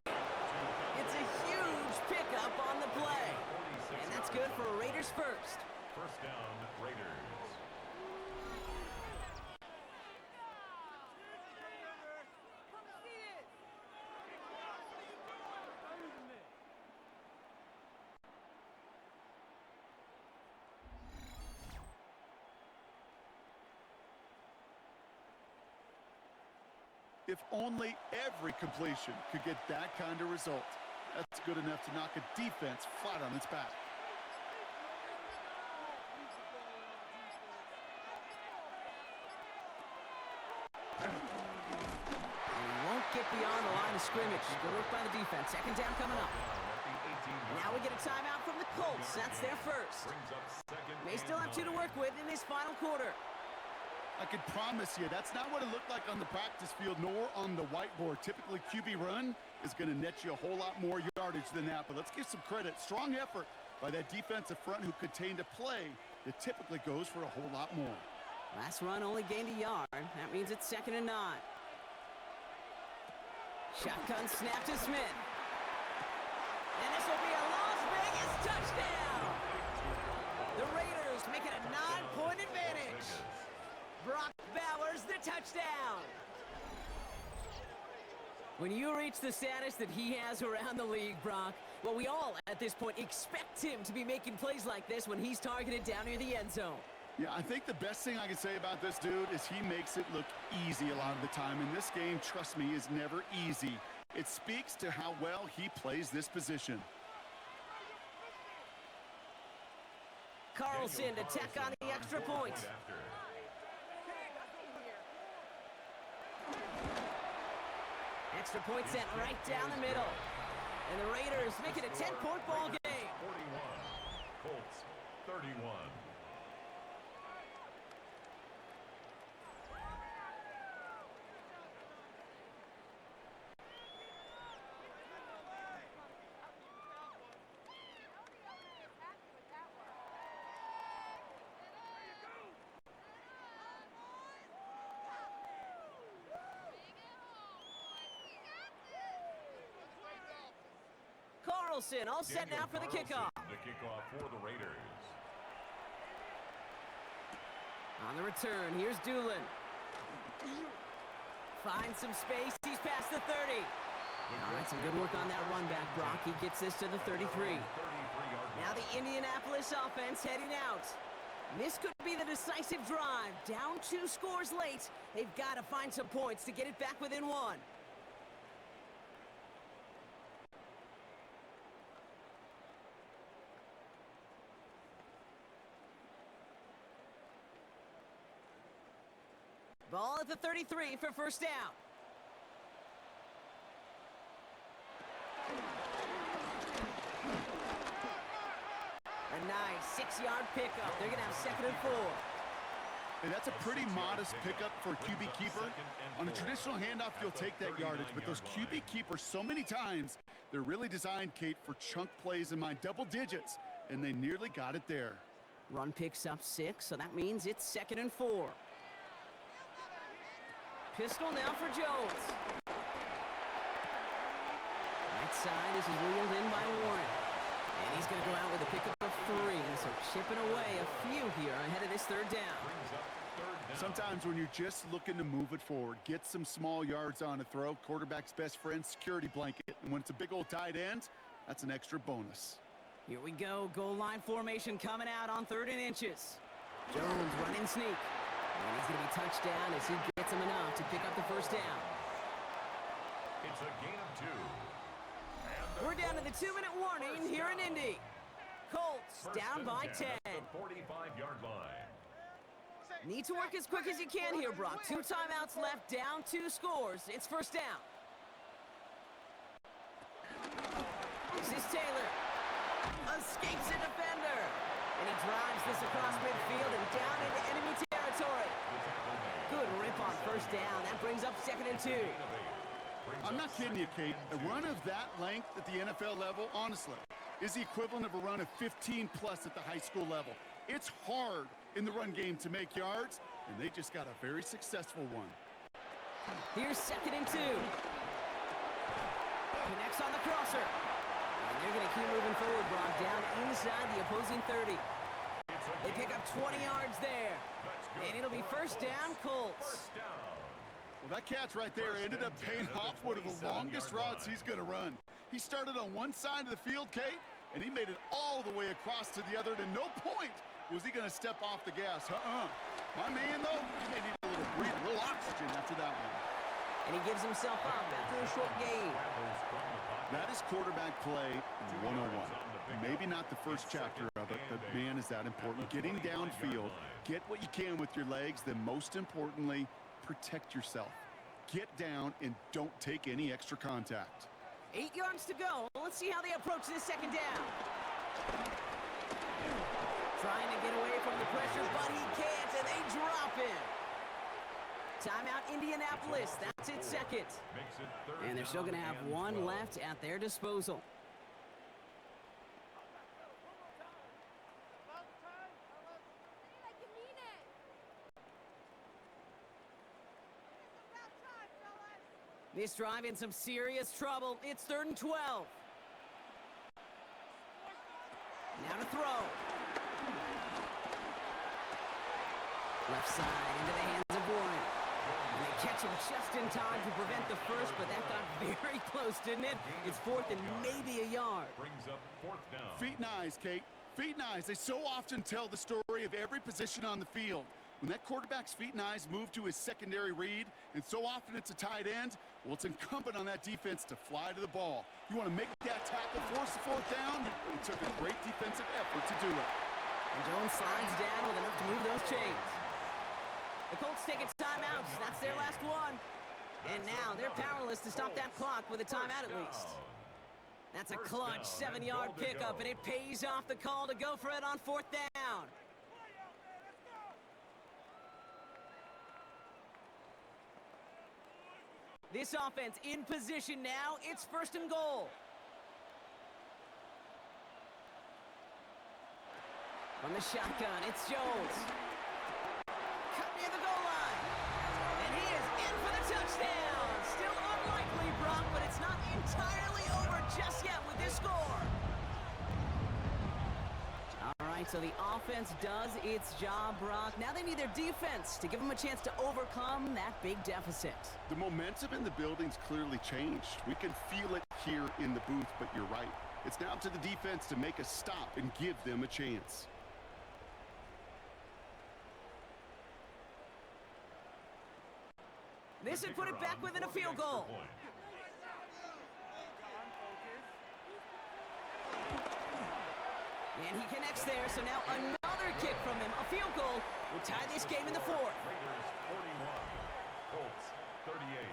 It's a huge pickup on the play. And that's good for Raiders first. 1st down, Raiders. If only every completion could get that kind of result. That's good enough to knock a defense flat on its back. He won't get beyond the line of scrimmage. Good work by the defense. 2nd down coming up. Now we get a timeout from the Colts. That's their first. They still have 2 to work with in this final quarter. I can promise you that's not what it looked like on the practice field nor on the whiteboard. Typically, QB run is going to net you a whole lot more yardage than that. But let's give some credit. Strong effort by that defensive front who contained a play it typically goes for a whole lot more. Last run only gained a yard. That means it's 2nd and 9. Shotgun snap to Smith. And this will be a Las Vegas touchdown. The Raiders make it a 9-point advantage. Brock Bowers the touchdown. When you reach the status that he has around the league, Brock, well, we all at this point expect him to be making plays like this when he's targeted down near the end zone. Yeah, I think the best thing I can say about this dude is he makes it look easy a lot of the time. And this game, trust me, is never easy. It speaks to how well he plays this position. Carlson to tack on the extra point. Extra point sent right down the middle. And the Raiders make it a 10-point ball game. 41, Colts 31. Carlson all set now for the kickoff. The kickoff for the Raiders. On the return, here's Doolin. Finds some space, he's past the 30. All right, some good work on that run back, Brock. He gets this to the 33. Now the Indianapolis offense heading out. This could be the decisive drive. Down 2 scores late. They've got to find some points to get it back within 1. Ball at the 33 for first down. A nice 6-yard pickup. They're going to have 2nd and 4. And that's a pretty modest pickup for a QB keeper. On a traditional handoff, you'll take that yardage, but those QB keepers, so many times, they're really designed, Kate, for chunk plays in my double digits, and they nearly got it there. Run picks up 6, so that means it's 2nd and 4. Pistol now for Jones. Right side, this is wheeled in by Warren. And he's going to go out with a pickup of 3. So chipping away a few here ahead of this 3rd down. Sometimes when you're just looking to move it forward, get some small yards on a throw, quarterback's best friend, security blanket. And when it's a big old tight end, that's an extra bonus. Here we go. Goal line formation coming out on 3rd and inches. Jones running sneak. And he's going to be touched down as he gets him enough to pick up the 1st down. It's a gain of 2. We're down to the 2-minute warning here in Indy. Colts down by 10. 45-yard line. Need to work as quick as you can here, Brock. 2 timeouts left, down 2 scores. It's 1st down. This is Taylor. Escapes a defender. And he drives this across midfield and down into enemy territory. Good rip on 1st down. That brings up 2nd and 2. I'm not kidding you, Kate. A run of that length at the NFL level, honestly, is the equivalent of a run of 15-plus at the high school level. It's hard in the run game to make yards, and they just got a very successful one. Here's 2nd and 2. Connects on the crosser. And they're going to keep moving forward, Brock, down inside the opposing 30. They pick up 20 yards there. And it'll be 1st down, Colts. Well, that catch right there ended up paying off one of the longest routes he's going to run. He started on one side of the field, Kate, and he made it all the way across to the other. And at no point was he going to step off the gas. My man, though, he may need a little breathe, a little oxygen after that one. And he gives himself up after a short gain. That is quarterback play 101. Maybe not the first chapter of it, but man, is that important. Getting downfield, get what you can with your legs, then most importantly, protect yourself. Get down and don't take any extra contact. 8 yards to go. Let's see how they approach this 2nd down. Trying to get away from the pressure, but he can't, and they drop him. Timeout Indianapolis. That's its 2nd. And they're still going to have 1 left at their disposal. This drive in some serious trouble. It's 3rd and 12. Now to throw. Left side into the hands of Warren. And they catch him just in time to prevent the first, but that got very close, didn't it? It's 4th and maybe a yard. Brings up 4th down. Feet and eyes, Kate. Feet and eyes. They so often tell the story of every position on the field. When that quarterback's feet and eyes move to his secondary read, and so often it's a tight end, well, it's incumbent on that defense to fly to the ball. You want to make that tackle, force the 4th down? It took a great defensive effort to do it. And Jones slides down with enough to move those chains. The Colts take a timeout. That's their last one. And now they're powerless to stop that clock with a timeout at least. That's a clutch 7-yard pickup, and it pays off the call to go for it on 4th down. This offense in position now. It's 1st and goal. From the shotgun, it's Jones. Cut near the goal line. And he is in for the touchdown. Still unlikely, Brock, but it's not entirely over just yet with this score. All right, so the offense does its job, Brock. Now they need their defense to give them a chance to overcome that big deficit. The momentum in the building's clearly changed. We can feel it here in the booth, but you're right. It's now up to the defense to make a stop and give them a chance. This would put it back within a field goal. And he connects there, so now another kick from him. A field goal will tie this game in the 4th. Raiders 41, Colts 38.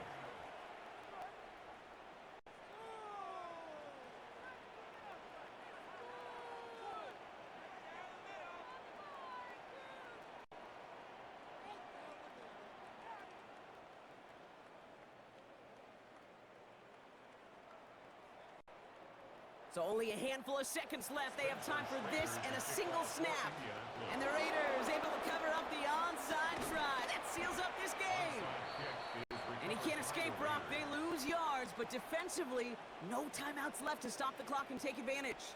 So only a handful of seconds left. They have time for this and a single snap. And the Raiders able to cover up the onside try. That seals up this game. And he can't escape, Brock. They lose yards, but defensively, no timeouts left to stop the clock and take advantage.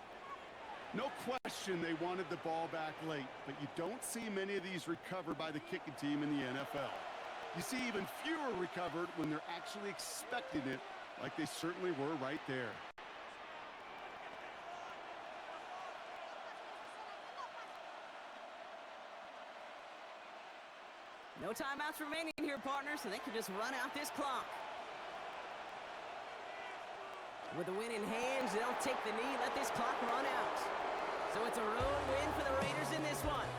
No question they wanted the ball back late, but you don't see many of these recovered by the kicking team in the NFL. You see even fewer recovered when they're actually expecting it, like they certainly were right there. No timeouts remaining here, partner, so they can just run out this clock. With the win in hands, they'll take the knee, let this clock run out. So it's a road win for the Raiders in this one.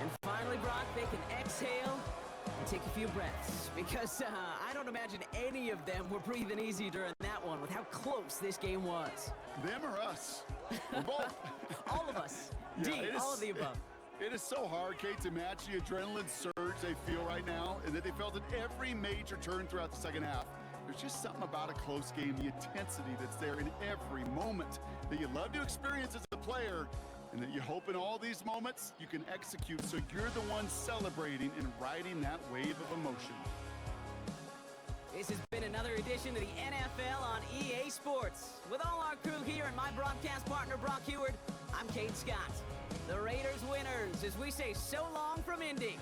And finally, Brock, they can exhale and take a few breaths. Because I don't imagine any of them were breathing easy during that one with how close this game was. Them or us? We're both. All of us. Yeah, D, all of the above. It is so hard, Kate, to match the adrenaline surge they feel right now and that they felt at every major turn throughout the second half. There's just something about a close game, the intensity that's there in every moment that you love to experience as a player, and that you hope in all these moments you can execute so you're the one celebrating and riding that wave of emotion. This has been another edition of the NFL on EA Sports. With all our crew here and my broadcast partner, Brock Heward, I'm Kate Scott. The Raiders winners as we say so long from Indy.